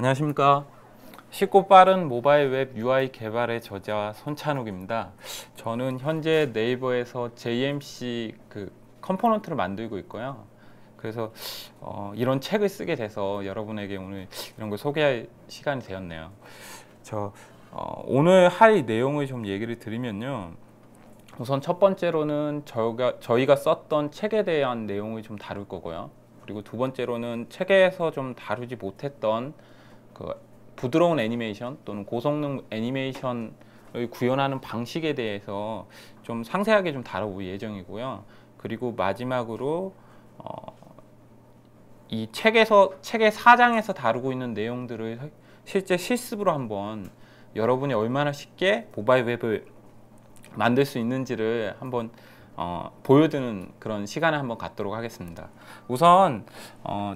안녕하십니까. 쉽고 빠른 모바일 웹 UI 개발의 저자 손찬욱입니다. 저는 현재 네이버에서 JMC 컴포넌트를 만들고 있고요. 그래서 이런 책을 쓰게 돼서 여러분에게 오늘 이런 걸 소개할 시간이 되었네요. 오늘 할 내용을 좀 얘기를 드리면요. 우선 첫 번째로는 저희가 썼던 책에 대한 내용을 좀 다룰 거고요. 그리고 두 번째로는 책에서 좀 다루지 못했던 부드러운 애니메이션 또는 고성능 애니메이션을 구현하는 방식에 대해서 좀 상세하게 좀 다뤄볼 예정이고요. 그리고 마지막으로 이 책의 4장에서 다루고 있는 내용들을 실제 실습으로 한번 여러분이 얼마나 쉽게 모바일 웹을 만들 수 있는지를 한번 보여드리는 그런 시간을 한번 갖도록 하겠습니다. 우선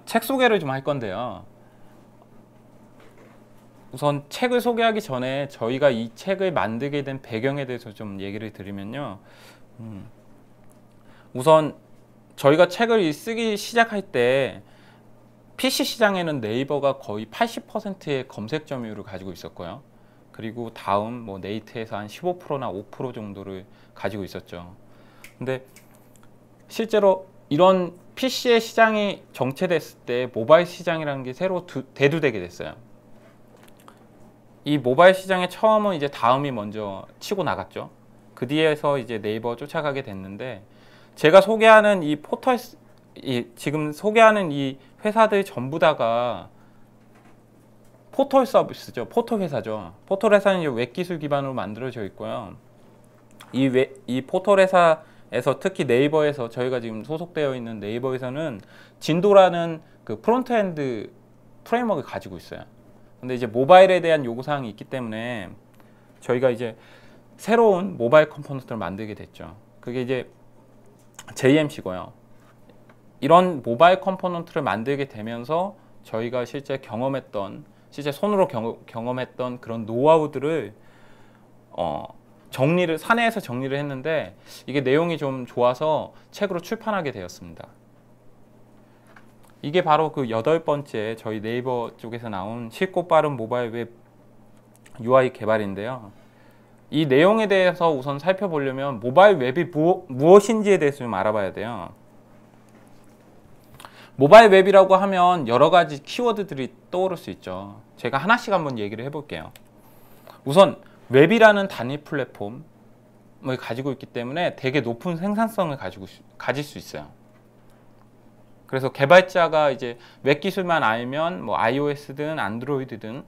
책 소개를 좀 할 건데요. 우선 책을 소개하기 전에 저희가 이 책을 만들게 된 배경에 대해서 좀 얘기를 드리면요. 우선 저희가 책을 쓰기 시작할 때 PC 시장에는 네이버가 거의 80%의 검색 점유율을 가지고 있었고요. 그리고 다음 네이트에서 한 15%나 5% 정도를 가지고 있었죠. 근데 실제로 이런 PC의 시장이 정체됐을 때 모바일 시장이라는 게 새로 대두되게 됐어요. 이 모바일 시장에 처음은 이제 다음이 먼저 치고 나갔죠. 그 뒤에서 이제 네이버 쫓아가게 됐는데, 제가 소개하는 지금 소개하는 이 회사들 전부 다가 포털 서비스죠. 포털 회사죠. 포털 회사는 이제 웹 기술 기반으로 만들어져 있고요. 이 포털 회사에서 특히 네이버에서 저희가 지금 소속되어 있는 네이버에서는 진도라는 그 프론트엔드 프레임워크를 가지고 있어요. 근데 이제 모바일에 대한 요구사항이 있기 때문에 저희가 이제 새로운 모바일 컴포넌트를 만들게 됐죠. 그게 이제 JMC고요. 이런 모바일 컴포넌트를 만들게 되면서 저희가 실제 손으로 경험했던 그런 노하우들을 사내에서 정리를 했는데, 이게 내용이 좀 좋아서 책으로 출판하게 되었습니다. 이게 바로 그 8번째 저희 네이버 쪽에서 나온 쉽고 빠른 모바일 웹 UI 개발인데요. 이 내용에 대해서 우선 살펴보려면 모바일 웹이 무엇인지에 대해서 좀 알아봐야 돼요. 모바일 웹이라고 하면 여러 가지 키워드들이 떠오를 수 있죠. 제가 하나씩 한번 얘기를 해볼게요. 우선 웹이라는 단위 플랫폼을 가지고 있기 때문에 되게 높은 생산성을 가질 수 있어요. 그래서 개발자가 이제 웹 기술만 알면 iOS든 안드로이드든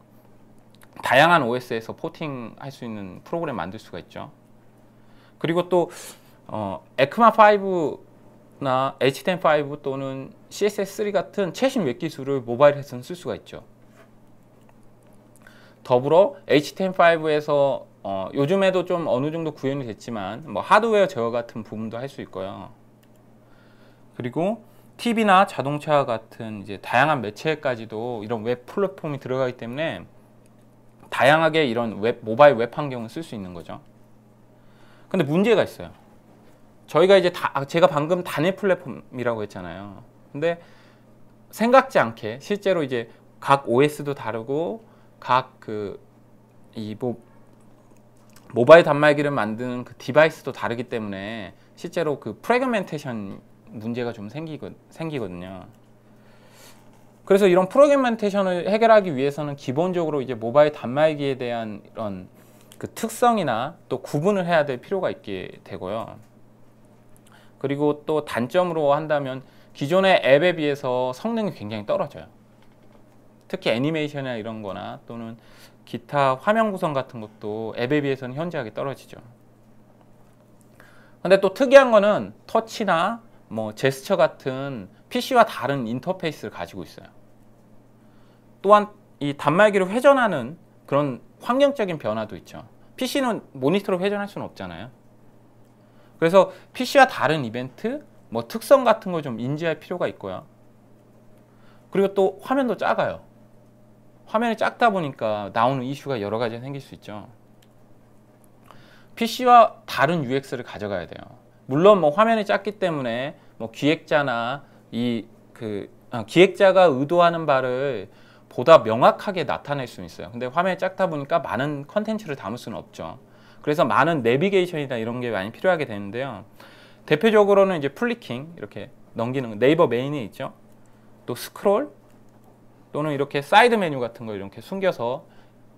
다양한 OS에서 포팅할 수 있는 프로그램 만들 수가 있죠. 그리고 또 ECMA5나 HTML5 또는 CSS3 같은 최신 웹 기술을 모바일에서는 쓸 수가 있죠. 더불어 HTML5에서 요즘에도 좀 어느 정도 구현이 됐지만 하드웨어 제어 같은 부분도 할 수 있고요. 그리고 TV나 자동차 같은 이제 다양한 매체까지도 이런 웹 플랫폼이 들어가기 때문에 다양하게 이런 모바일 웹 환경을 쓸 수 있는 거죠. 근데 문제가 있어요. 저희가 이제 제가 방금 단일 플랫폼이라고 했잖아요. 근데 생각지 않게 실제로 이제 각 OS도 다르고 각 모바일 단말기를 만드는 그 디바이스도 다르기 때문에 실제로 그 프래그멘테이션 문제가 좀 생기거든요. 그래서 이런 프래그멘테이션을 해결하기 위해서는 기본적으로 이제 모바일 단말기에 대한 이런 그 특성이나 또 구분을 해야 될 필요가 있게 되고요. 그리고 또 단점으로 한다면 기존의 앱에 비해서 성능이 굉장히 떨어져요. 특히 애니메이션이나 이런 거나 또는 기타 화면 구성 같은 것도 앱에 비해서는 현저하게 떨어지죠. 근데 또 특이한 거는 터치나 제스처 같은 PC와 다른 인터페이스를 가지고 있어요. 또한 이 단말기를 회전하는 그런 환경적인 변화도 있죠. PC는 모니터로 회전할 수는 없잖아요. 그래서 PC와 다른 이벤트, 특성 같은 걸 좀 인지할 필요가 있고요. 그리고 또 화면도 작아요. 화면이 작다 보니까 나오는 이슈가 여러 가지 생길 수 있죠. PC와 다른 UX를 가져가야 돼요. 물론 화면이 작기 때문에 기획자나 기획자가 의도하는 바를 보다 명확하게 나타낼 수는 있어요. 근데 화면이 작다 보니까 많은 컨텐츠를 담을 수는 없죠. 그래서 많은 내비게이션이나 이런 게 많이 필요하게 되는데요. 대표적으로는 이제 플리킹, 이렇게 넘기는 네이버 메인이 있죠. 또 스크롤, 또는 이렇게 사이드 메뉴 같은 거 이렇게 숨겨서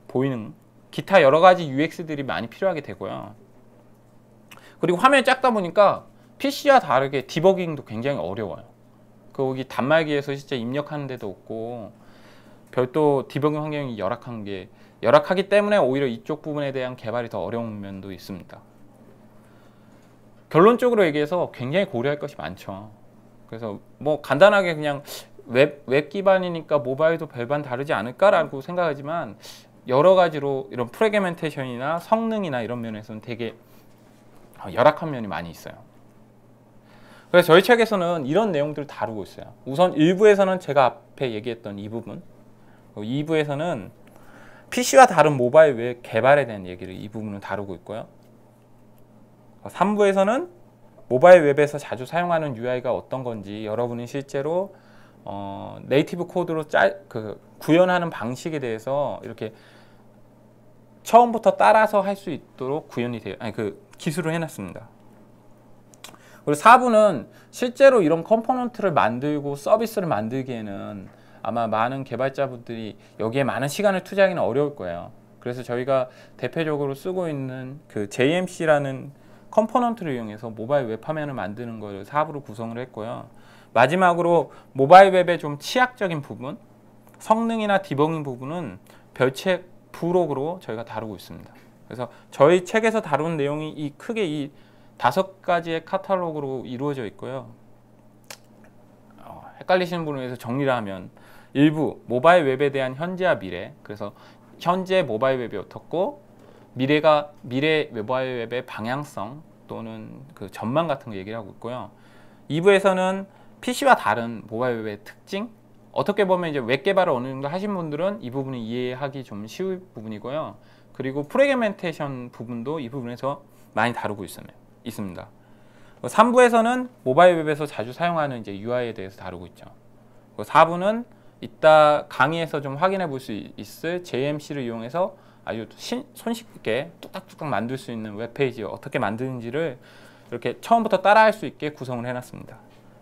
보이는 기타 여러 가지 UX들이 많이 필요하게 되고요. 그리고 화면이 작다 보니까 PC와 다르게 디버깅도 굉장히 어려워요. 거기 단말기에서 실제 입력하는 데도 없고 별도 디버깅 환경이 열악하기 때문에 오히려 이쪽 부분에 대한 개발이 더 어려운 면도 있습니다. 결론적으로 얘기해서 굉장히 고려할 것이 많죠. 그래서 뭐 간단하게 그냥 웹 기반이니까 모바일도 별반 다르지 않을까라고 생각하지만 여러 가지로 이런 프레그멘테이션이나 성능이나 이런 면에서는 되게 열악한 면이 많이 있어요. 그래서 저희 책에서는 이런 내용들을 다루고 있어요. 우선 1부에서는 제가 앞에 얘기했던 이 부분, 2부에서는 PC와 다른 모바일 웹 개발에 대한 얘기를 이 부분을 다루고 있고요. 3부에서는 모바일 웹에서 자주 사용하는 UI가 어떤 건지, 여러분이 실제로 네이티브 코드로 구현하는 방식에 대해서 이렇게 처음부터 따라서 할 수 있도록 기술을 해놨습니다. 그리고 4부는 실제로 이런 컴포넌트를 만들고 서비스를 만들기에는 아마 많은 개발자분들이 여기에 많은 시간을 투자하기는 어려울 거예요. 그래서 저희가 대표적으로 쓰고 있는 그 JMC라는 컴포넌트를 이용해서 모바일 웹 화면을 만드는 걸 4부로 구성을 했고요. 마지막으로 모바일 웹의 좀 치약적인 부분, 성능이나 디버깅 부분은 별책 부록으로 저희가 다루고 있습니다. 그래서 저희 책에서 다룬 내용이 크게 이 5가지의 카탈로그로 이루어져 있고요. 헷갈리시는 분을 위해서 정리를 하면 1부 모바일 웹에 대한 현재와 미래, 그래서 현재 모바일 웹이 어떻고 미래 모바일 웹의 방향성 또는 그 전망 같은 거 얘기를 하고 있고요. 2부에서는 PC와 다른 모바일 웹의 특징, 어떻게 보면 이제 웹 개발을 어느 정도 하신 분들은 이 부분을 이해하기 좀 쉬울 부분이고요. 그리고 프레그멘테이션 부분도 이 부분에서 많이 다루고 있습니다. 3부에서는 모바일 웹에서 자주 사용하는 이제 UI에 대해서 다루고 있죠. 4부는 이따 강의에서 좀 확인해 볼 수 있을 JMC를 이용해서 아주 손쉽게 뚝딱뚝딱 만들 수 있는 웹페이지 어떻게 만드는지를 이렇게 처음부터 따라할 수 있게 구성을 해놨습니다.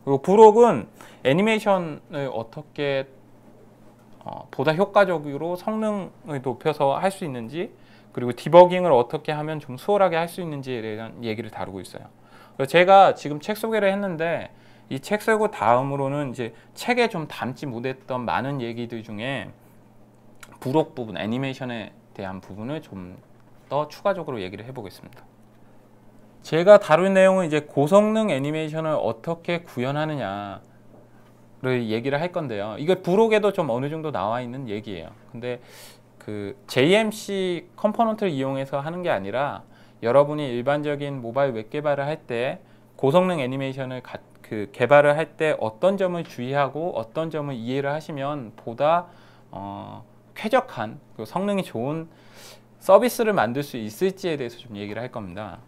그리고 부록은 애니메이션을 어떻게 보다 효과적으로 성능을 높여서 할 수 있는지, 그리고 디버깅을 어떻게 하면 좀 수월하게 할 수 있는지에 대한 얘기를 다루고 있어요. 그래서 제가 지금 책 소개를 했는데 이 책 쓰고 다음으로는 이제 책에 좀 담지 못했던 많은 얘기들 중에 부록 부분, 애니메이션에 대한 부분을 좀 더 추가적으로 얘기를 해보겠습니다. 제가 다룬 내용은 이제 고성능 애니메이션을 어떻게 구현하느냐를 얘기를 할 건데요. 이거 부록에도 좀 어느 정도 나와 있는 얘기예요. 근데 그 JMC 컴포넌트를 이용해서 하는 게 아니라 여러분이 일반적인 모바일 웹 개발을 할 때 고성능 애니메이션을 개발을 할 때 어떤 점을 주의하고 어떤 점을 이해를 하시면 보다 쾌적한 성능이 좋은 서비스를 만들 수 있을지에 대해서 좀 얘기를 할 겁니다.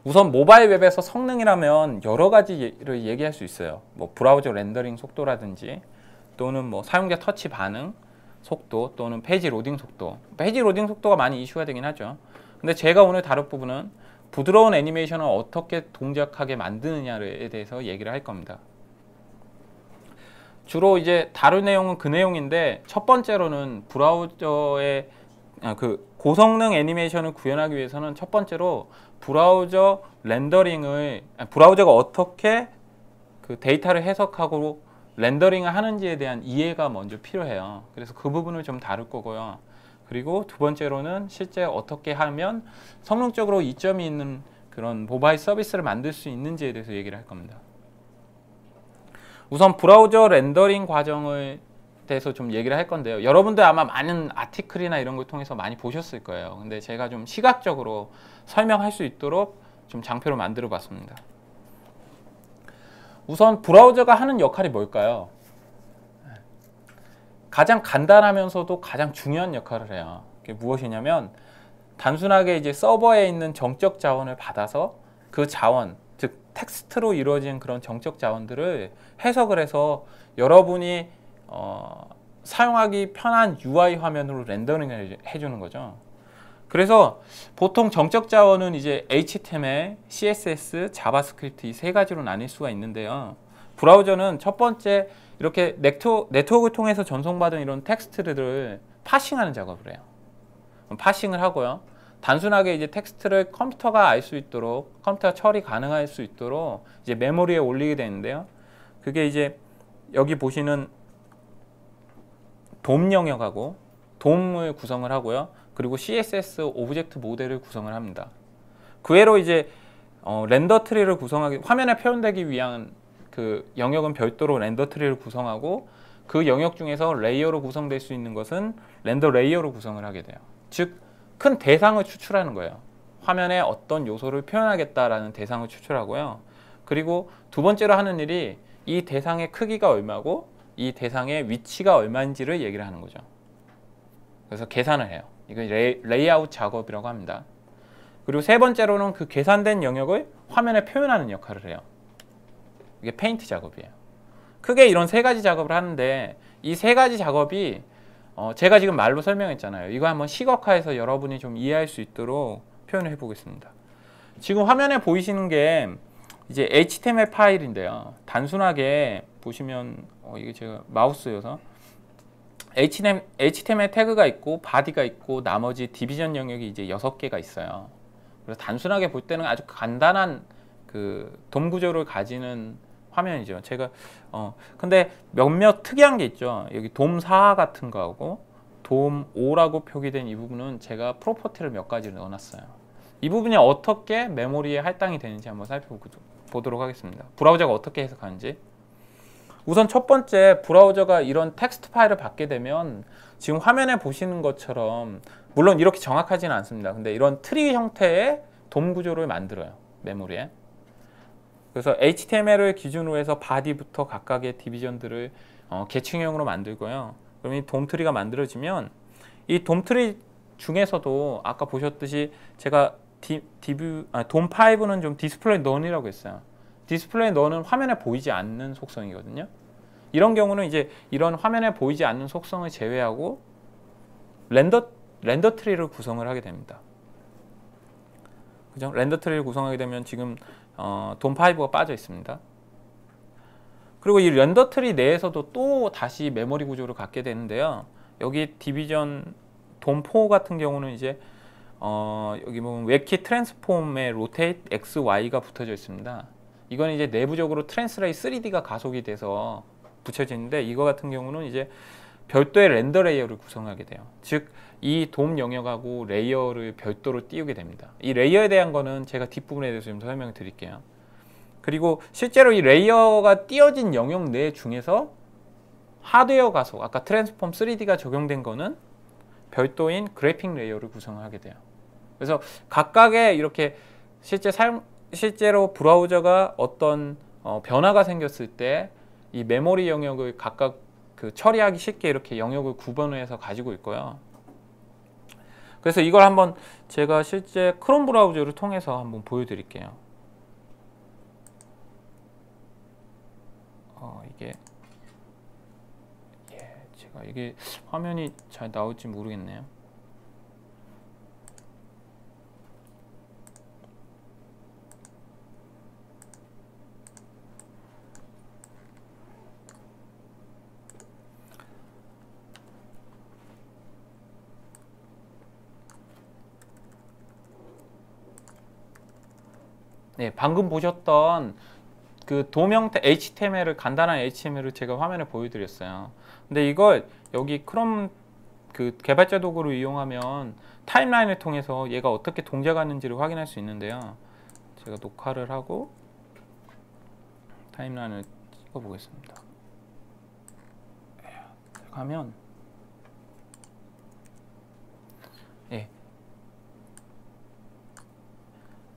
우선 모바일 웹에서 성능이라면 여러 가지를 얘기할 수 있어요. 뭐 브라우저 렌더링 속도라든지 또는 뭐 사용자 터치 반응 속도 또는 페이지 로딩 속도. 페이지 로딩 속도가 많이 이슈가 되긴 하죠. 근데 제가 오늘 다룰 부분은 부드러운 애니메이션을 어떻게 동작하게 만드느냐에 대해서 얘기를 할 겁니다. 주로 이제 다룰 내용은 그 내용인데, 첫 번째로는 브라우저의 그 고성능 애니메이션을 구현하기 위해서는 첫 번째로 브라우저 렌더링을, 브라우저가 어떻게 그 데이터를 해석하고 렌더링을 하는지에 대한 이해가 먼저 필요해요. 그래서 그 부분을 좀 다룰 거고요. 그리고 두 번째로는 실제 어떻게 하면 성능적으로 이점이 있는 그런 모바일 서비스를 만들 수 있는지에 대해서 얘기를 할 겁니다. 우선 브라우저 렌더링 과정을 대해서 좀 얘기를 할 건데요. 여러분들 아마 많은 아티클이나 이런 걸 통해서 많이 보셨을 거예요. 근데 제가 좀 시각적으로 설명할 수 있도록 좀 장표를 만들어 봤습니다. 우선 브라우저가 하는 역할이 뭘까요? 가장 간단하면서도 가장 중요한 역할을 해요. 그게 무엇이냐면 단순하게 이제 서버에 있는 정적 자원을 받아서 그 자원, 즉 텍스트로 이루어진 그런 정적 자원들을 해석을 해서 여러분이 사용하기 편한 UI 화면으로 렌더링을 해주는 거죠. 그래서 보통 정적 자원은 이제 HTML, CSS, 자바스크립트 이 세 가지로 나뉠 수가 있는데요. 브라우저는 첫 번째 이렇게 네트워크를 통해서 전송받은 이런 텍스트들을 파싱하는 작업을 해요. 파싱을 하고요. 단순하게 이제 텍스트를 컴퓨터가 알 수 있도록, 컴퓨터가 처리 가능할 수 있도록 이제 메모리에 올리게 되는데요. 그게 이제 여기 보시는 돔 영역하고 돔을 구성을 하고요. 그리고 CSS 오브젝트 모델을 구성을 합니다. 그 외로 이제 렌더 트리를 구성하기, 화면에 표현되기 위한 그 영역은 별도로 렌더 트리를 구성하고 그 영역 중에서 레이어로 구성될 수 있는 것은 렌더 레이어로 구성을 하게 돼요. 즉, 큰 대상을 추출하는 거예요. 화면에 어떤 요소를 표현하겠다라는 대상을 추출하고요. 그리고 두 번째로 하는 일이 이 대상의 크기가 얼마고 이 대상의 위치가 얼마인지를 얘기를 하는 거죠. 그래서 계산을 해요. 이거 레이아웃 작업이라고 합니다. 그리고 세 번째로는 그 계산된 영역을 화면에 표현하는 역할을 해요. 이게 페인트 작업이에요. 크게 이런 세 가지 작업을 하는데 이 세 가지 작업이 제가 지금 말로 설명했잖아요. 이거 한번 시각화해서 여러분이 좀 이해할 수 있도록 표현을 해보겠습니다. 지금 화면에 보이시는 게 이제 HTML 파일인데요. 단순하게 보시면 이게 제가 마우스여서 HTML 태그가 있고 바디가 있고 나머지 디비전 영역이 이제 6개가 있어요. 그래서 단순하게 볼 때는 아주 간단한 그 돔 구조를 가지는 화면이죠. 제가 근데 몇몇 특이한 게 있죠. 여기 돔4 같은 거하고 돔5라고 표기된 이 부분은 제가 프로퍼티를 몇 가지를 넣어놨어요. 이 부분이 어떻게 메모리에 할당이 되는지 한번 살펴보도록 하겠습니다. 브라우저가 어떻게 해석하는지. 우선 첫 번째, 브라우저가 이런 텍스트 파일을 받게 되면 지금 화면에 보시는 것처럼 물론 이렇게 정확하지는 않습니다. 근데 이런 트리 형태의 돔 구조를 만들어요. 메모리에. 그래서 HTML을 기준으로 해서 바디부터 각각의 디비전들을 계층형으로 만들고요. 그럼 이 돔 트리가 만들어지면 이 돔 트리 중에서도 아까 보셨듯이 제가 돔5는 좀 디스플레이 넌이라고 했어요. 디스플레이 넌은 화면에 보이지 않는 속성이거든요. 이런 경우는 이제 이런 화면에 보이지 않는 속성을 제외하고 렌더 트리를 구성을 하게 됩니다. 그죠? 렌더 트리를 구성하게 되면 지금 돔5가 빠져 있습니다. 그리고 이 렌더 트리 내에서도 또 다시 메모리 구조를 갖게 되는데요. 여기 디비전 돔4 같은 경우는 이제 여기 보면 웹키 트랜스폼에 로테이트 XY가 붙어져 있습니다. 이건 이제 내부적으로 트랜스레이 3D가 가속이 돼서 붙여지는데 이거 같은 경우는 이제 별도의 렌더 레이어를 구성하게 돼요. 즉, 이 돔 영역하고 레이어를 별도로 띄우게 됩니다. 이 레이어에 대한 거는 제가 뒷부분에 대해서 좀 설명을 드릴게요. 그리고 실제로 이 레이어가 띄어진 영역 내 중에서 하드웨어 가속, 아까 트랜스폼 3D가 적용된 거는 별도인 그래픽 레이어를 구성하게 돼요. 그래서 각각의 이렇게 실제로 브라우저가 어떤 변화가 생겼을 때 이 메모리 영역을 각각 그 처리하기 쉽게 이렇게 영역을 구분해서 가지고 있고요. 그래서 이걸 한번 제가 실제 크롬 브라우저를 통해서 한번 보여드릴게요. 이게 화면이 잘 나올지 모르겠네요. 네, 방금 보셨던 그 도명태 HTML을 간단한 HTML을 제가 화면에 보여드렸어요. 근데 이걸 여기 크롬 그 개발자 도구를 이용하면 타임라인을 통해서 얘가 어떻게 동작하는지를 확인할 수 있는데요. 제가 녹화를 하고 타임라인을 찍어 보겠습니다. 가면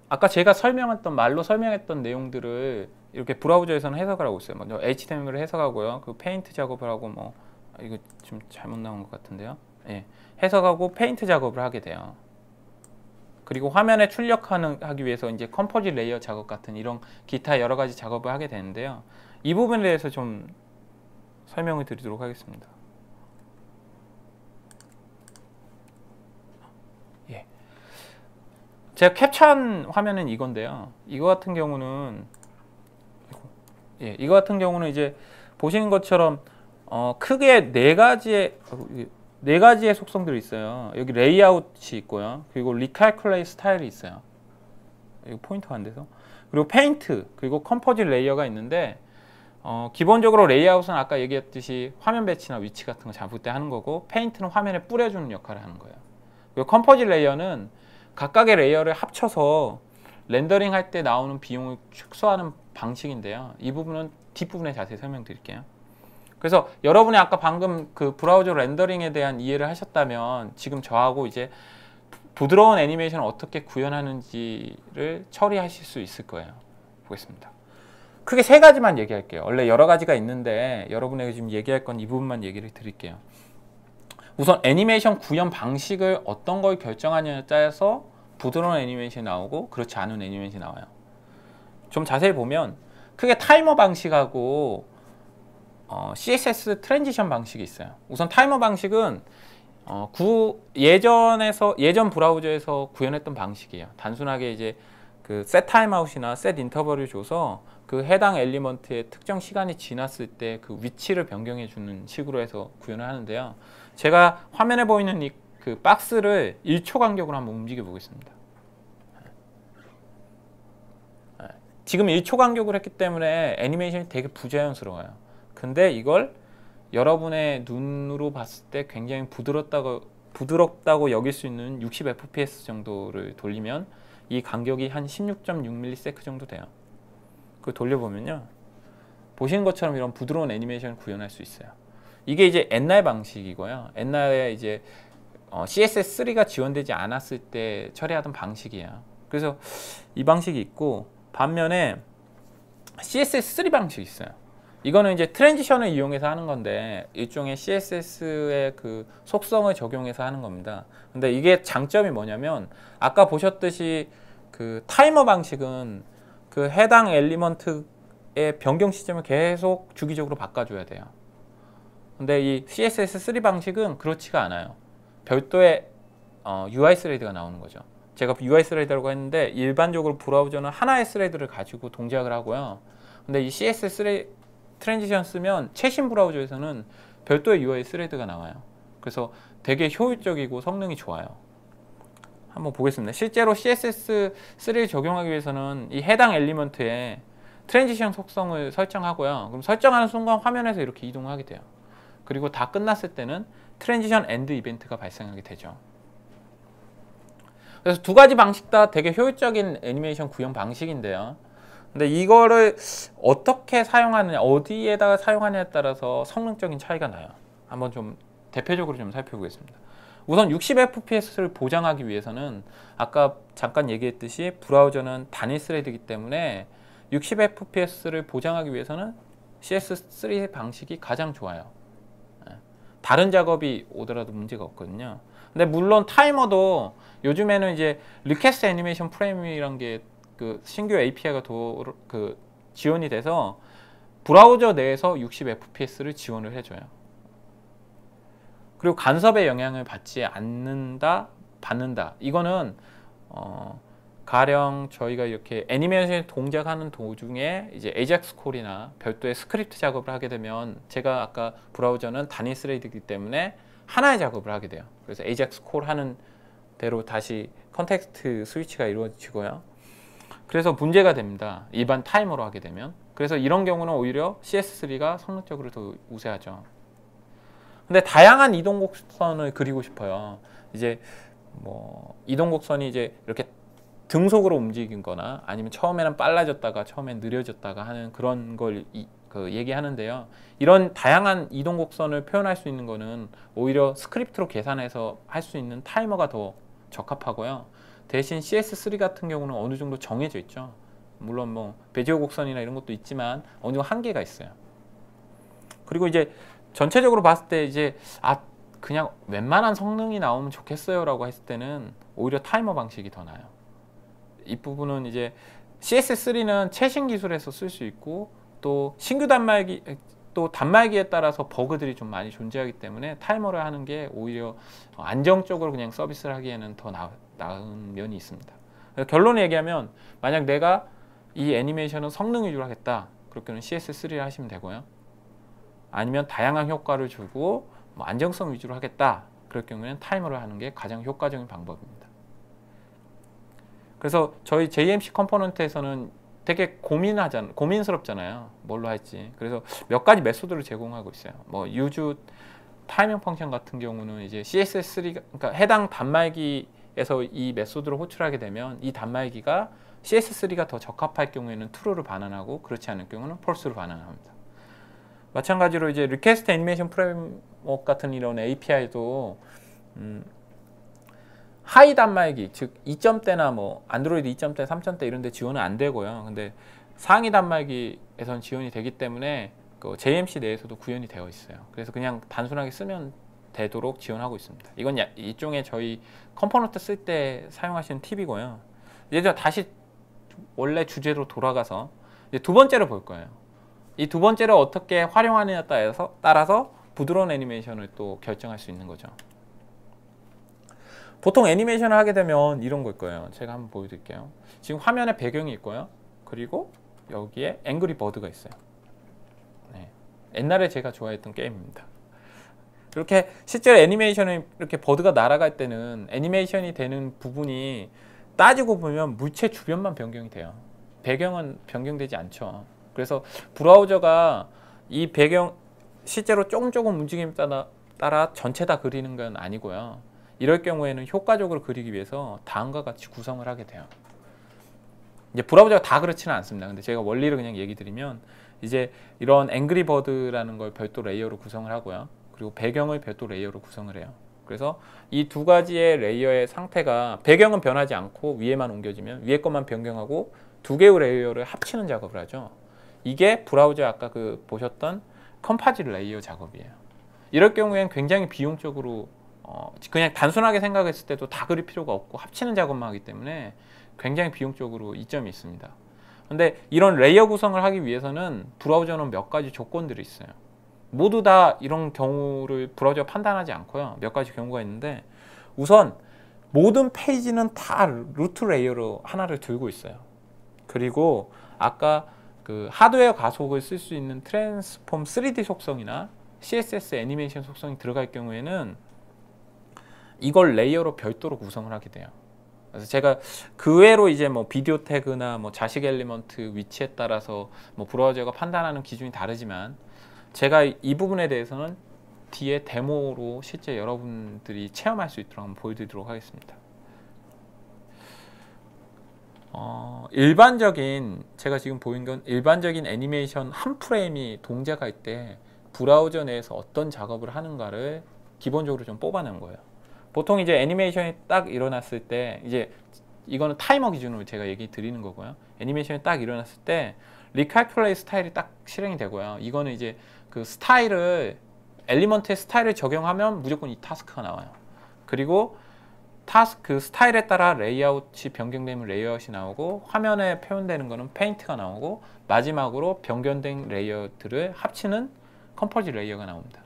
아까 제가 말로 설명했던 내용들을 이렇게 브라우저에서는 해석을 하고 있어요. 먼저 HTML을 해석하고요. 그 페인트 작업을 하고 이거 좀 잘못 나온 것 같은데요. 해석하고 페인트 작업을 하게 돼요. 그리고 화면에 출력하기 위해서 이제 컴포짓 레이어 작업 같은 이런 기타 여러 가지 작업을 하게 되는데요. 이 부분에 대해서 좀 설명을 드리도록 하겠습니다. 제가 캡처한 화면은 이건데요. 이거 같은 경우는 이거 같은 경우는 이제 보시는 것처럼 크게 네 가지의 속성들이 있어요. 여기 레이아웃이 있고요. 그리고 리칼큘레이트 스타일이 있어요. 이거 포인트가 안 돼서. 그리고 페인트, 그리고 컴포짓 레이어가 있는데 기본적으로 레이아웃은 아까 얘기했듯이 화면 배치나 위치 같은 거 잡을 때 하는 거고, 페인트는 화면에 뿌려주는 역할을 하는 거예요. 그리고 컴포짓 레이어는 각각의 레이어를 합쳐서 렌더링 할 때 나오는 비용을 축소하는 방식인데요. 이 부분은 뒷부분에 자세히 설명드릴게요. 그래서 여러분이 아까 방금 그 브라우저 렌더링에 대한 이해를 하셨다면 지금 저하고 이제 부드러운 애니메이션을 어떻게 구현하는지를 처리하실 수 있을 거예요. 보겠습니다. 크게 세 가지만 얘기할게요. 원래 여러 가지가 있는데 여러분에게 지금 얘기할 건 이 부분만 얘기를 드릴게요. 우선 애니메이션 구현 방식을 어떤 걸 결정하느냐에 따라서 부드러운 애니메이션이 나오고 그렇지 않은 애니메이션이 나와요. 좀 자세히 보면 크게 타이머 방식하고 CSS 트랜지션 방식이 있어요. 우선 타이머 방식은 예전 브라우저에서 구현했던 방식이에요. 단순하게 이제 그 set timeout이나 set interval을 줘서 그 해당 엘리먼트의 특정 시간이 지났을 때 그 위치를 변경해 주는 식으로 해서 구현을 하는데요. 제가 화면에 보이는 이 그 박스를 1초 간격으로 한번 움직여 보겠습니다. 지금 1초 간격으로 했기 때문에 애니메이션이 되게 부자연스러워요. 근데 이걸 여러분의 눈으로 봤을 때 굉장히 부드럽다고 여길 수 있는 60fps 정도를 돌리면 이 간격이 한 16.6ms 정도 돼요. 그걸 돌려보면요, 보시는 것처럼 이런 부드러운 애니메이션을 구현할 수 있어요. 이게 이제 옛날 방식이고요. 옛날에 이제 CSS3가 지원되지 않았을 때 처리하던 방식이에요. 그래서 이 방식이 있고, 반면에 CSS3 방식이 있어요. 이거는 이제 트랜지션을 이용해서 하는 건데 일종의 CSS의 그 속성을 적용해서 하는 겁니다. 근데 이게 장점이 뭐냐면 아까 보셨듯이 그 타이머 방식은 그 해당 엘리먼트의 변경 시점을 계속 주기적으로 바꿔줘야 돼요. 근데 이 CSS3 방식은 그렇지가 않아요. 별도의 UI 스레드가 나오는 거죠. 제가 UI 스레드라고 했는데 일반적으로 브라우저는 하나의 스레드를 가지고 동작을 하고요. 근데 이 CSS 트랜지션 쓰면 최신 브라우저에서는 별도의 UI 스레드가 나와요. 그래서 되게 효율적이고 성능이 좋아요. 한번 보겠습니다. 실제로 CSS3를 적용하기 위해서는 이 해당 엘리먼트에 트랜지션 속성을 설정하고요. 그럼 설정하는 순간 화면에서 이렇게 이동하게 돼요. 그리고 다 끝났을 때는 트랜지션 엔드 이벤트가 발생하게 되죠. 그래서 두 가지 방식 다 되게 효율적인 애니메이션 구현 방식인데요. 근데 이거를 어떻게 사용하느냐, 어디에다가 사용하느냐에 따라서 성능적인 차이가 나요. 한번 좀 대표적으로 좀 살펴보겠습니다. 우선 60fps를 보장하기 위해서는 아까 잠깐 얘기했듯이 브라우저는 단일 스레드이기 때문에 60fps를 보장하기 위해서는 CS3 방식이 가장 좋아요. 다른 작업이 오더라도 문제가 없거든요. 근데 물론 타이머도 요즘에는 이제 리퀘스트 애니메이션 프레임이란 게 그 신규 API가 지원이 돼서 브라우저 내에서 60fps를 지원을 해줘요. 그리고 간섭의 영향을 받지 않는다, 받는다. 이거는 가령 저희가 이렇게 애니메이션 동작하는 도중에 이제 AJAX 콜이나 별도의 스크립트 작업을 하게 되면, 제가 아까 브라우저는 단일 스레드이기 때문에 하나의 작업을 하게 돼요. 그래서 AJAX 콜 하는 대로 다시 컨텍스트 스위치가 이루어지고요. 그래서 문제가 됩니다. 일반 타이머로 하게 되면. 그래서 이런 경우는 오히려 CS3가 성능적으로 더 우세하죠. 근데 다양한 이동 곡선을 그리고 싶어요. 이제 뭐 이동 곡선이 이제 이렇게 등속으로 움직이거나 아니면 처음에는 빨라졌다가 처음엔 느려졌다가 하는 그런 걸 얘기하는데요. 이런 다양한 이동 곡선을 표현할 수 있는 거는 오히려 스크립트로 계산해서 할 수 있는 타이머가 더 적합하고요. 대신 CS3 같은 경우는 어느 정도 정해져 있죠. 물론 뭐 베지어 곡선이나 이런 것도 있지만 어느 정도 한계가 있어요. 그리고 이제 전체적으로 봤을 때 이제 그냥 웬만한 성능이 나오면 좋겠어요 라고 했을 때는 오히려 타이머 방식이 더 나아요. 이 부분은 이제 CS3는 최신 기술에서 쓸 수 있고, 또 신규 단말기에 따라서 버그들이 좀 많이 존재하기 때문에 타이머를 하는 게 오히려 안정적으로 그냥 서비스를 하기에는 더 나은 면이 있습니다. 결론을 얘기하면 만약 내가 이 애니메이션은 성능 위주로 하겠다. 그렇게는 CS3를 하시면 되고요. 아니면 다양한 효과를 주고 뭐 안정성 위주로 하겠다. 그럴 경우에는 타이머를 하는 게 가장 효과적인 방법입니다. 그래서 저희 JMC 컴포넌트에서는 되게 고민스럽잖아요. 뭘로 할지. 그래서 몇 가지 메소드를 제공하고 있어요. 뭐 유즈 타이밍 펑션 같은 경우는 이제 CSS3, 그러니까 해당 단말기에서 이 메소드를 호출하게 되면 이 단말기가 CS3가 더 적합할 경우에는 true를 반환하고 그렇지 않을 경우는 false를 반환합니다. 마찬가지로 이제 리퀘스트 애니메이션 프레임워크 같은 이런 API도 하이 단말기, 즉 2점대나 뭐 안드로이드 2점대, 3점대 이런 데 지원은 안 되고요. 근데 상위 단말기에선 지원이 되기 때문에 그 JMC 내에서도 구현이 되어 있어요. 그래서 그냥 단순하게 쓰면 되도록 지원하고 있습니다. 이건 일종의 저희 컴포넌트 쓸 때 사용하시는 팁이고요. 이제 다시 원래 주제로 돌아가서 이제 두 번째로 볼 거예요. 이 두 번째를 어떻게 활용하느냐에 따라서 부드러운 애니메이션을 또 결정할 수 있는 거죠. 보통 애니메이션을 하게 되면 이런 걸 거예요. 제가 한번 보여드릴게요. 지금 화면에 배경이 있고요. 그리고 여기에 앵그리 버드가 있어요. 네. 옛날에 제가 좋아했던 게임입니다. 이렇게 실제로 애니메이션에 이렇게 버드가 날아갈 때는 애니메이션이 되는 부분이 따지고 보면 물체 주변만 변경이 돼요. 배경은 변경되지 않죠. 그래서 브라우저가 이 배경 실제로 조금 움직임 따라 전체 다 그리는 건 아니고요. 이럴 경우에는 효과적으로 그리기 위해서 다음과 같이 구성을 하게 돼요. 이제 브라우저가 다 그렇지는 않습니다. 근데 제가 원리를 그냥 얘기 드리면 이제 이런 앵그리 버드라는 걸 별도 레이어로 구성을 하고요. 그리고 배경을 별도 레이어로 구성을 해요. 그래서 이 두 가지의 레이어의 상태가 배경은 변하지 않고 위에만 옮겨지면 위에 것만 변경하고 두 개의 레이어를 합치는 작업을 하죠. 이게 브라우저 아까 그 보셨던 컴파짓 레이어 작업이에요. 이럴 경우엔 굉장히 비용적으로 그냥 단순하게 생각했을 때도 다 그릴 필요가 없고 합치는 작업만 하기 때문에 굉장히 비용적으로 이점이 있습니다. 근데 이런 레이어 구성을 하기 위해서는 브라우저는 몇 가지 조건들이 있어요. 모두 다 이런 경우를 브라우저가 판단하지 않고요. 몇 가지 경우가 있는데 우선 모든 페이지는 다 루트 레이어로 하나를 들고 있어요. 그리고 아까 그 하드웨어 가속을 쓸 수 있는 트랜스폼 3D 속성이나 CSS 애니메이션 속성이 들어갈 경우에는 이걸 레이어로 별도로 구성을 하게 돼요. 그래서 제가 그 외로 이제 뭐 비디오 태그나 뭐 자식 엘리먼트 위치에 따라서 뭐 브라우저가 판단하는 기준이 다르지만 제가 이 부분에 대해서는 뒤에 데모로 실제 여러분들이 체험할 수 있도록 한번 보여드리도록 하겠습니다. 일반적인 제가 지금 보인 건 일반적인 애니메이션 한 프레임이 동작할 때 브라우저 내에서 어떤 작업을 하는가를 기본적으로 좀 뽑아낸 거예요. 보통 이제 애니메이션이 딱 일어났을 때 이제 이거는 타이머 기준으로 제가 얘기 드리는 거고요. 애니메이션이 딱 일어났을 때 리칼큘레이트 스타일이 딱 실행이 되고요. 이거는 이제 그 스타일을 엘리먼트의 스타일을 적용하면 무조건 이 타스크가 나와요. 그리고 그 스타일에 따라 레이아웃이 변경되면 레이아웃이 나오고 화면에 표현되는 거는 페인트가 나오고 마지막으로 변경된 레이어들을 합치는 컴포짓 레이어가 나옵니다.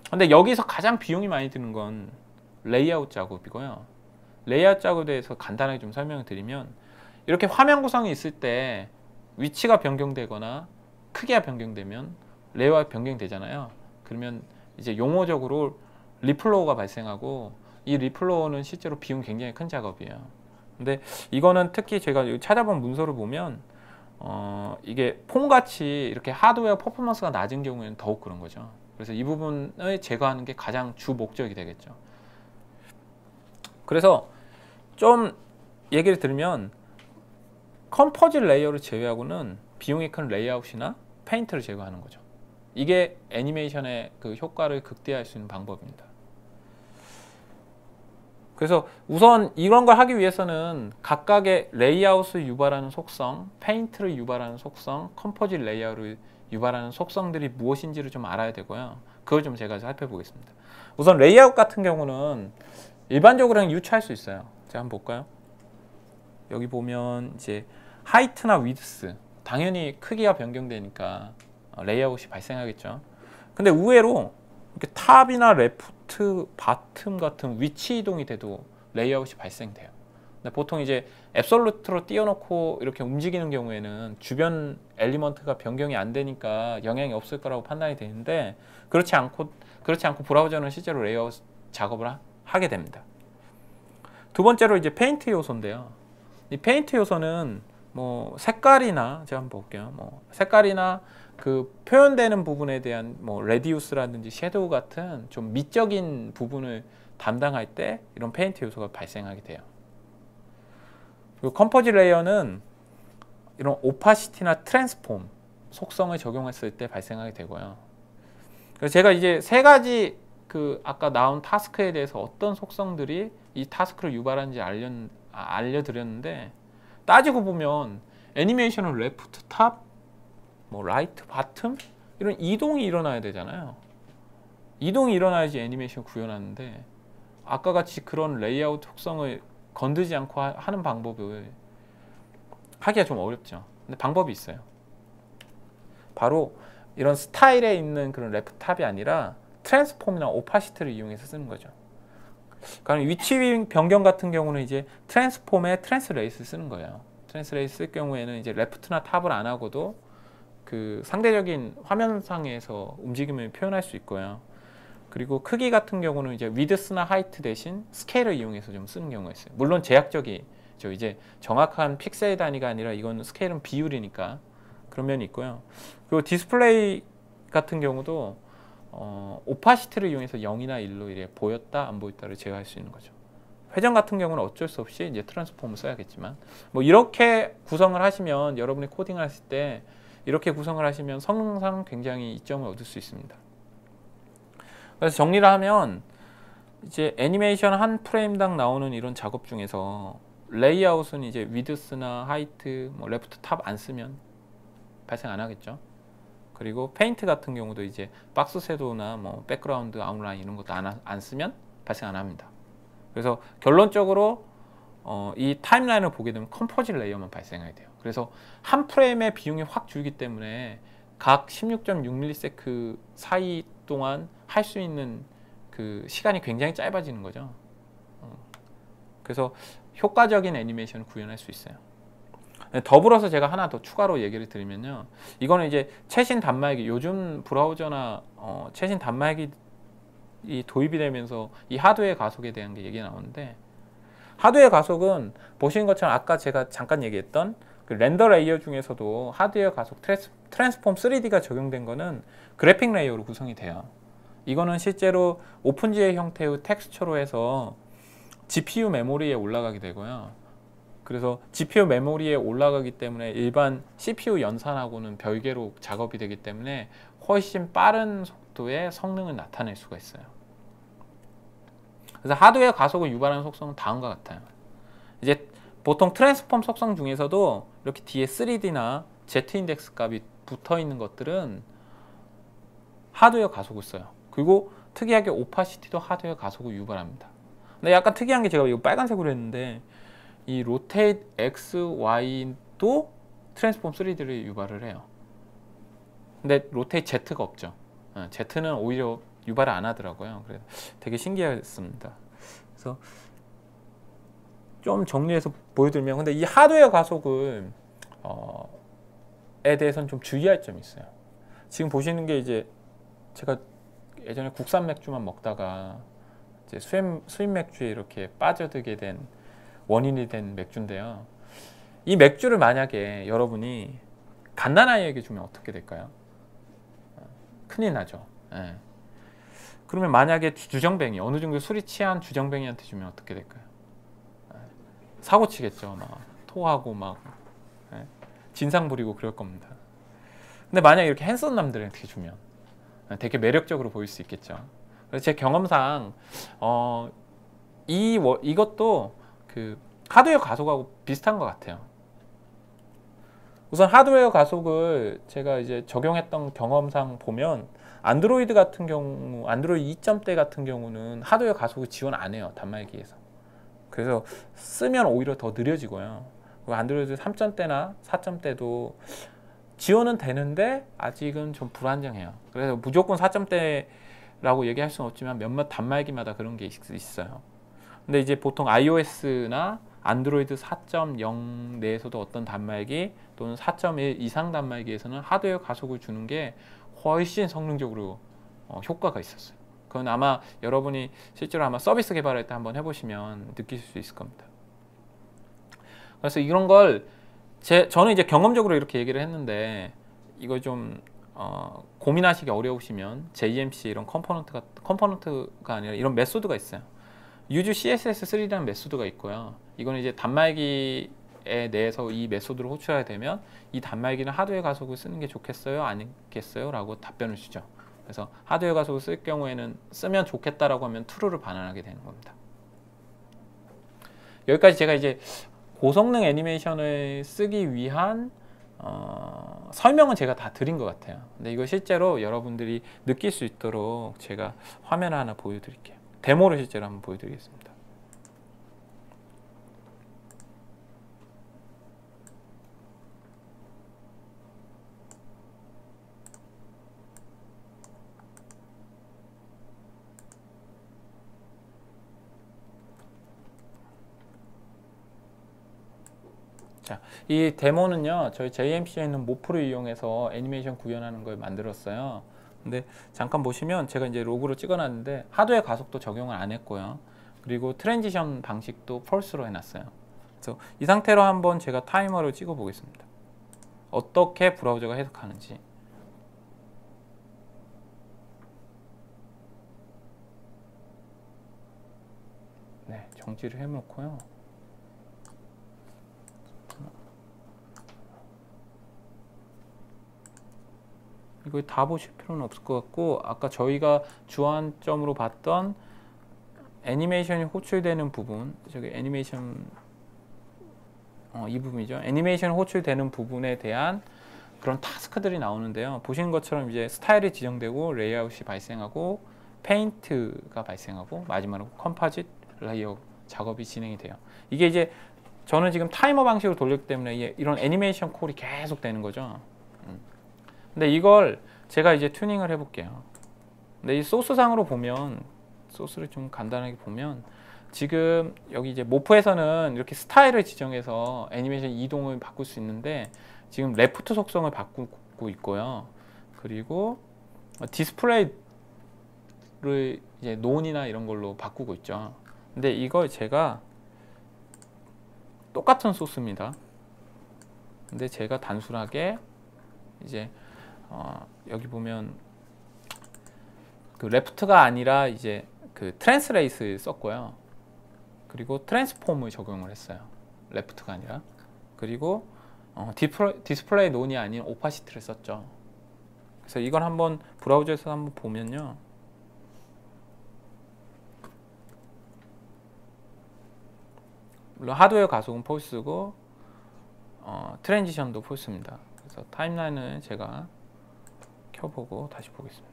근데 여기서 가장 비용이 많이 드는 건 레이아웃 작업이고요. 레이아웃 작업에 대해서 간단하게 좀 설명을 드리면 이렇게 화면 구성이 있을 때 위치가 변경되거나 크기가 변경되면 레이아웃 변경되잖아요. 그러면 이제 용어적으로 리플로우가 발생하고 이 리플로우는 실제로 비용이 굉장히 큰 작업이에요. 근데 이거는 특히 제가 찾아본 문서를 보면 이게 폼같이 이렇게 하드웨어 퍼포먼스가 낮은 경우에는 더욱 그런 거죠. 그래서 이 부분을 제거하는 게 가장 주 목적이 되겠죠. 그래서 좀 얘기를 들으면 컴포짓 레이어를 제외하고는 비용이 큰 레이아웃이나 페인트를 제거하는 거죠. 이게 애니메이션의 그 효과를 극대화할 수 있는 방법입니다. 그래서 우선 이런 걸 하기 위해서는 각각의 레이아웃을 유발하는 속성, 페인트를 유발하는 속성, 컴포짓 레이아웃을 유발하는 속성들이 무엇인지를 좀 알아야 되고요. 그걸 좀 제가 살펴보겠습니다. 우선 레이아웃 같은 경우는 일반적으로 그냥 유추할 수 있어요. 제가 한번 볼까요? 여기 보면 이제 하이트나 위드스, 당연히 크기가 변경되니까 레이아웃이 발생하겠죠. 근데 의외로 이렇게 탑이나 레프트, 바텀 같은 위치 이동이 돼도 레이아웃이 발생돼요. 근데 보통 이제 앱솔루트로 띄워놓고 이렇게 움직이는 경우에는 주변 엘리먼트가 변경이 안 되니까 영향이 없을 거라고 판단이 되는데 그렇지 않고 브라우저는 실제로 레이아웃 작업을 하게 됩니다. 두 번째로 이제 페인트 요소인데요. 이 페인트 요소는 뭐 색깔이나 제가 한번 볼게요. 뭐 색깔이나 그 표현되는 부분에 대한 뭐 레디우스라든지 섀도우 같은 좀 미적인 부분을 담당할 때 이런 페인트 요소가 발생하게 돼요. 그리고 컴포짓 레이어는 이런 오파시티나 트랜스폼 속성을 적용했을 때 발생하게 되고요. 그래서 제가 이제 세 가지 그 아까 나온 타스크에 대해서 어떤 속성들이 이 타스크를 유발하는지 알려드렸는데 따지고 보면 애니메이션은 레프트 탑, 뭐 라이트 바텀 이런 이동이 일어나야 되잖아요. 이동이 일어나야지 애니메이션 구현하는데 아까 같이 그런 레이아웃 속성을 건드지 않고 하는 방법을 하기가 좀 어렵죠. 근데 방법이 있어요. 바로 이런 스타일에 있는 그런 레프트 탑이 아니라 트랜스폼이나 오파시티를 이용해서 쓰는 거죠. 그러니까 위치 변경 같은 경우는 이제 트랜스폼에 트랜스레이스 쓰는 거예요. 트랜스레이스 쓸 경우에는 이제 레프트나 탑을 안 하고도 그 상대적인 화면상에서 움직임을 표현할 수 있고요. 그리고 크기 같은 경우는 이제 위드스나 하이트 대신 스케일을 이용해서 좀 쓰는 경우가 있어요. 물론 제약적이죠. 이제 정확한 픽셀 단위가 아니라 이건 스케일은 비율이니까 그런 면이 있고요. 그리고 디스플레이 같은 경우도 오파시티를 이용해서 0이나 1로 이렇게 보였다 안 보였다를 제어할 수 있는 거죠. 회전 같은 경우는 어쩔 수 없이 이제 트랜스폼을 써야겠지만 뭐 이렇게 구성을 하시면 여러분이 코딩을 하실 때 이렇게 구성을 하시면 성능상 굉장히 이점을 얻을 수 있습니다. 그래서 정리를 하면 이제 애니메이션 한 프레임당 나오는 이런 작업 중에서 레이아웃은 이제 위드스나 하이트, 뭐 레프트 탑 안 쓰면 발생 안 하겠죠. 그리고 페인트 같은 경우도 이제 박스 섀도우나 뭐 백그라운드 아웃라인 이런 것도 안 쓰면 발생 안 합니다. 그래서 결론적으로 이 타임라인을 보게 되면 컴포짓 레이어만 발생해야 돼요. 그래서 한 프레임의 비용이 확 줄기 때문에 각 16.6ms 사이 동안 할 수 있는 그 시간이 굉장히 짧아지는 거죠. 그래서 효과적인 애니메이션을 구현할 수 있어요. 더불어서 제가 하나 더 추가로 얘기를 드리면요. 이거는 이제 최신 단말기, 요즘 브라우저나 최신 단말기 이 도입이 되면서 이 하드웨어 가속에 대한 게 얘기가 나오는데 하드웨어 가속은 보시는 것처럼 아까 제가 잠깐 얘기했던 그 렌더 레이어 중에서도 하드웨어 가속 트랜스폼 3D가 적용된 거는 그래픽 레이어로 구성이 돼요. 이거는 실제로 오픈GL 형태의 텍스처로 해서 GPU 메모리에 올라가게 되고요. 그래서 GPU 메모리에 올라가기 때문에 일반 CPU 연산하고는 별개로 작업이 되기 때문에 훨씬 빠른 속도의 성능을 나타낼 수가 있어요. 그래서 하드웨어 가속을 유발하는 속성은 다음과 같아요. 이제 보통 트랜스폼 속성 중에서도 이렇게 뒤에 3D나 Z-인덱스 값이 붙어 있는 것들은 하드웨어 가속을 써요. 그리고 특이하게 오파시티도 하드웨어 가속을 유발합니다. 근데 약간 특이한 게 제가 이거 빨간색으로 했는데 이 로테이트 X, Y도 트랜스폼 3D를 유발을 해요. 근데 로테이트 Z가 없죠. Z는 오히려 유발을 안 하더라고요. 그래서 되게 신기했습니다. 그래서 좀 정리해서 보여드리면 근데 이 하드웨어 가속을 에 대해서는 좀 주의할 점이 있어요. 지금 보시는 게 이제 제가 예전에 국산 맥주만 먹다가 이제 수입 맥주에 이렇게 빠져들게 된 원인이 된 맥주인데요. 이 맥주를 만약에 여러분이 갓난아이에게 주면 어떻게 될까요? 큰일 나죠. 예. 그러면 만약에 주정뱅이, 어느 정도 술이 취한 주정뱅이한테 주면 어떻게 될까요? 사고 치겠죠. 막 토하고 막 진상 부리고 그럴 겁니다. 근데 만약에 이렇게 핸섬 남들한테 주면 되게 매력적으로 보일 수 있겠죠. 그래서 제 경험상 이것도 그 하드웨어 가속하고 비슷한 것 같아요. 우선 하드웨어 가속을 제가 이제 적용했던 경험상 보면 안드로이드 같은 경우, 안드로이드 2.0대 같은 경우는 하드웨어 가속을 지원 안 해요. 단말기에서. 그래서 쓰면 오히려 더 느려지고요. 그리고 안드로이드 3.0대나 4.0대도 지원은 되는데 아직은 좀 불안정해요. 그래서 무조건 4.0대라고 얘기할 수는 없지만 몇몇 단말기마다 그런 게 있어요. 근데 이제 보통 iOS나 안드로이드 4.0 내에서도 어떤 단말기 또는 4.1 이상 단말기에서는 하드웨어 가속을 주는 게 훨씬 성능적으로 효과가 있었어요. 그건 아마 여러분이 실제로 아마 서비스 개발할 때 한번 해보시면 느끼실 수 있을 겁니다. 그래서 이런 걸 저는 이제 경험적으로 이렇게 얘기를 했는데, 이거 좀 고민하시기 어려우시면 JMC 이런 컴포넌트가 아니라 이런 메소드가 있어요. Use CSS3라는 메소드가 있고요. 이거는 이제 단말기에 대해서 이 메소드를 호출하게 되면 이 단말기는 하드웨어 가속을 쓰는 게 좋겠어요? 아니겠어요? 라고 답변을 주죠. 그래서 하드웨어 가속을 쓸 경우에는 쓰면 좋겠다라고 하면 true를 반환하게 되는 겁니다. 여기까지 제가 이제 고성능 애니메이션을 쓰기 위한 설명은 제가 다 드린 것 같아요. 근데 이거 실제로 여러분들이 느낄 수 있도록 제가 화면 하나 보여드릴게요. 데모를 실제로 한번 보여드리겠습니다. 자, 이 데모는요, 저희 JMC에 있는 모프를 이용해서 애니메이션 구현하는 걸 만들었어요. 근데 잠깐 보시면 제가 이제 로그로 찍어놨는데 하드웨어 가속도 적용을 안 했고요. 그리고 트랜지션 방식도 펄스로 해놨어요. 그래서 이 상태로 한번 제가 타이머를 찍어 보겠습니다. 어떻게 브라우저가 해석하는지. 네, 정지를 해놓고요. 이걸 다 보실 필요는 없을 것 같고, 아까 저희가 주안점으로 봤던 애니메이션이 호출되는 부분, 저기 애니메이션 이 부분이죠. 애니메이션 호출되는 부분에 대한 그런 타스크들이 나오는데요. 보시는 것처럼 이제 스타일이 지정되고 레이아웃이 발생하고 페인트가 발생하고 마지막으로 컴포짓 레이어 작업이 진행이 돼요. 이게 이제 저는 지금 타이머 방식으로 돌렸기 때문에 이런 애니메이션 콜이 계속 되는 거죠. 근데 이걸 제가 이제 튜닝을 해볼게요. 근데 이 소스상으로 보면, 소스를 좀 간단하게 보면, 지금 여기 이제 모프에서는 이렇게 스타일을 지정해서 애니메이션 이동을 바꿀 수 있는데, 지금 레프트 속성을 바꾸고 있고요. 그리고 디스플레이를 이제 논이나 이런 걸로 바꾸고 있죠. 근데 이걸 제가 똑같은 소스입니다. 근데 제가 단순하게 이제 여기 보면 그 레프트가 아니라 이제 그 트랜스레이트를 썼고요. 그리고 트랜스폼을 적용을 했어요. 레프트가 아니라. 그리고 디스플레이 논이 아닌 오파시티를 썼죠. 그래서 이걸 한번 브라우저에서 한번 보면요. 물론 하드웨어 가속은 폴스고 트랜지션도 폴스입니다. 그래서 타임라인을 제가 켜보고 다시 보겠습니다.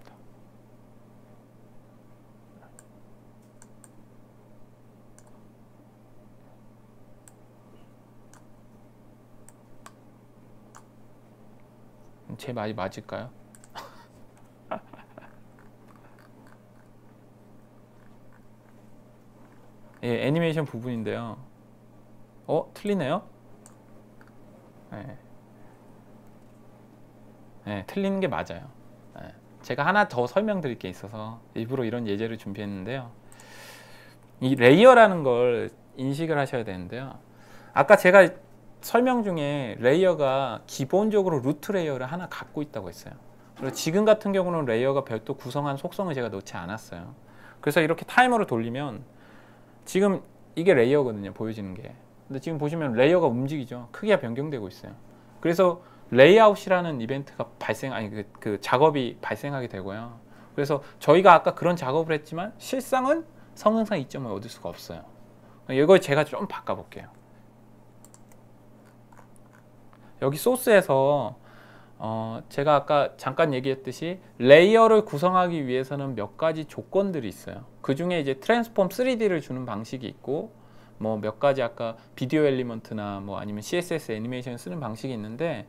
제 말이 맞을까요? 예, 애니메이션 부분인데요. 틀리네요? 네. 네, 틀리는 게 맞아요. 네. 제가 하나 더 설명드릴 게 있어서 일부러 이런 예제를 준비했는데요. 이 레이어라는 걸 인식을 하셔야 되는데요. 아까 제가 설명 중에 레이어가 기본적으로 루트 레이어를 하나 갖고 있다고 했어요. 그리고 지금 같은 경우는 레이어가 별도 구성한 속성을 제가 넣지 않았어요. 그래서 이렇게 타이머를 돌리면 지금 이게 레이어거든요, 보여지는 게. 근데 지금 보시면 레이어가 움직이죠. 크기가 변경되고 있어요. 그래서 레이아웃이라는 이벤트가 그 작업이 발생하게 되고요. 그래서 저희가 아까 그런 작업을 했지만 실상은 성능상 이점을 얻을 수가 없어요. 이걸 제가 좀 바꿔볼게요. 여기 소스에서 제가 아까 잠깐 얘기했듯이 레이어를 구성하기 위해서는 몇 가지 조건들이 있어요. 그 중에 이제 트랜스폼 3D를 주는 방식이 있고 뭐 몇 가지 아까 비디오 엘리먼트나 뭐 아니면 CSS 애니메이션을 쓰는 방식이 있는데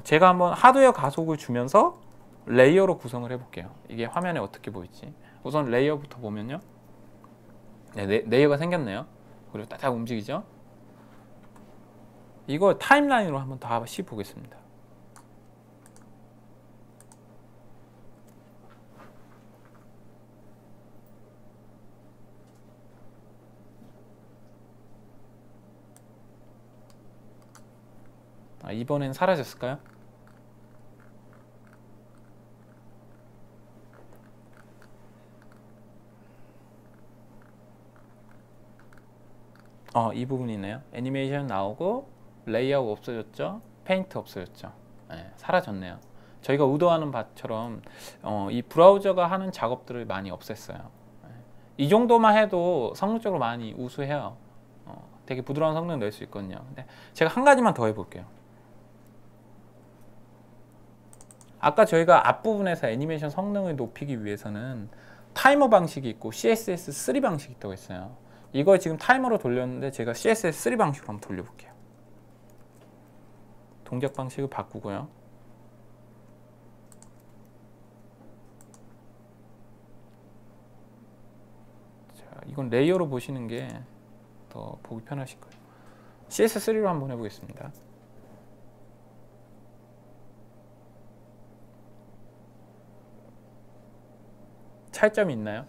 제가 한번 하드웨어 가속을 주면서 레이어로 구성을 해볼게요. 이게 화면에 어떻게 보일지. 우선 레이어부터 보면요. 네, 레이어가 생겼네요. 그리고 딱딱 움직이죠. 이거 타임라인으로 한번 다시 보겠습니다. 이번엔 사라졌을까요? 이 부분이네요. 애니메이션 나오고 레이아웃 없어졌죠. 페인트 없어졌죠. 사라졌네요. 저희가 의도하는 바처럼 이 브라우저가 하는 작업들을 많이 없앴어요. 이 정도만 해도 성능적으로 많이 우수해요. 되게 부드러운 성능 낼 수 있거든요. 근데 제가 한 가지만 더 해볼게요. 아까 저희가 앞부분에서 애니메이션 성능을 높이기 위해서는 타이머 방식이 있고 CSS3 방식이 있다고 했어요. 이걸 지금 타이머로 돌렸는데 제가 CSS3 방식으로 한번 돌려볼게요. 동작 방식을 바꾸고요. 자, 이건 레이어로 보시는 게 더 보기 편하실 거예요. CSS3로 한번 해보겠습니다. 차이점이 있나요?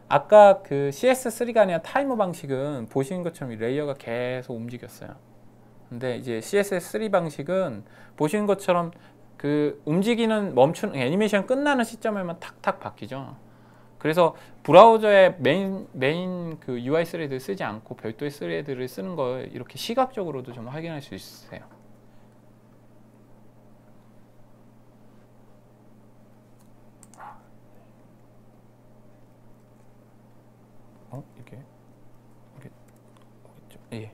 아까 그 CS3가 아니라 타이머 방식은 보시는 것처럼 레이어가 계속 움직였어요. 근데 이제 CSS3 방식은 보시는 것처럼 그 움직이는 멈추는 애니메이션 끝나는 시점에만 탁탁 바뀌죠. 그래서 브라우저에 메인 그 UI 스레드를 쓰지 않고 별도의 스레드를 쓰는 걸 이렇게 시각적으로도 좀 확인할 수 있으세요. 이게 오겠죠? 예.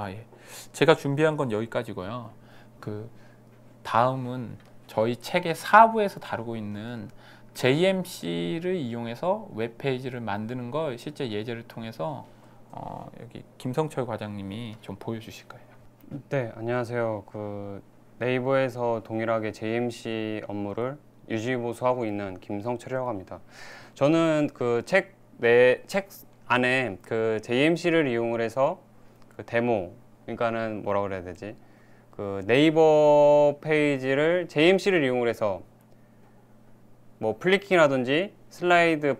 예. 제가 준비한 건 여기까지고요. 그 다음은 저희 책의 4부에서 다루고 있는 JMC를 이용해서 웹페이지를 만드는 걸 실제 예제를 통해서 여기 김성철 과장님이 좀 보여주실 거예요. 네, 안녕하세요. 그 네이버에서 동일하게 JMC 업무를 유지보수하고 있는 김성철이라고 합니다. 저는 그 책 안에 그 JMC를 이용을 해서 그 데모, 그러니까는 뭐라 그래야 되지? 그 네이버 페이지를 JMC를 이용을 해서 뭐 플리킹이라든지 슬라이드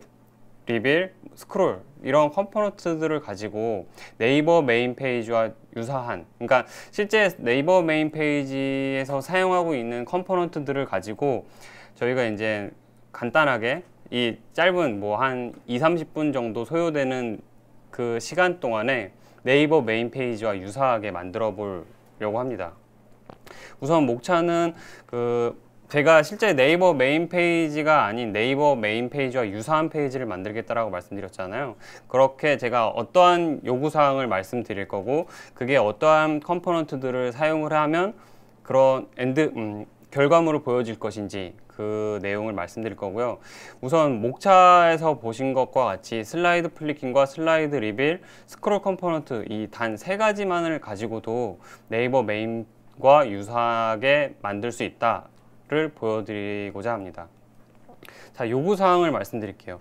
리빌, 스크롤 이런 컴포넌트들을 가지고 네이버 메인 페이지와 유사한, 그러니까 실제 네이버 메인 페이지에서 사용하고 있는 컴포넌트들을 가지고 저희가 이제 간단하게 이 짧은 뭐 한 20-30분 정도 소요되는 그 시간 동안에 네이버 메인 페이지와 유사하게 만들어 보려고 합니다. 우선 목차는 제가 실제 네이버 메인 페이지가 아닌 네이버 메인 페이지와 유사한 페이지를 만들겠다라고 말씀드렸잖아요. 그렇게 제가 어떠한 요구사항을 말씀드릴 거고 그게 어떠한 컴포넌트들을 사용을 하면 그런 결과물을 보여질 것인지 그 내용을 말씀드릴 거고요. 우선 목차에서 보신 것과 같이 슬라이드 플리킹과 슬라이드 리빌, 스크롤 컴포넌트 이 단 3가지만을 가지고도 네이버 메인과 유사하게 만들 수 있다 를 보여드리고자 합니다. 자, 요구사항을 말씀드릴게요.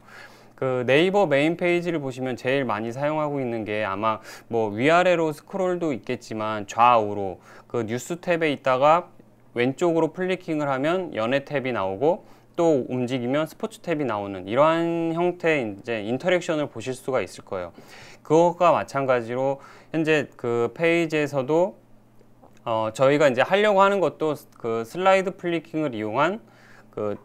그 네이버 메인 페이지를 보시면 제일 많이 사용하고 있는 게 아마 뭐 위아래로 스크롤도 있겠지만 좌우로 그 뉴스 탭에 있다가 왼쪽으로 플리킹을 하면 연예 탭이 나오고 또 움직이면 스포츠 탭이 나오는 이러한 형태의 이제 인터랙션을 보실 수가 있을 거예요. 그것과 마찬가지로 현재 그 페이지에서도 저희가 이제 하려고 하는 것도 그 슬라이드 플리킹을 이용한 그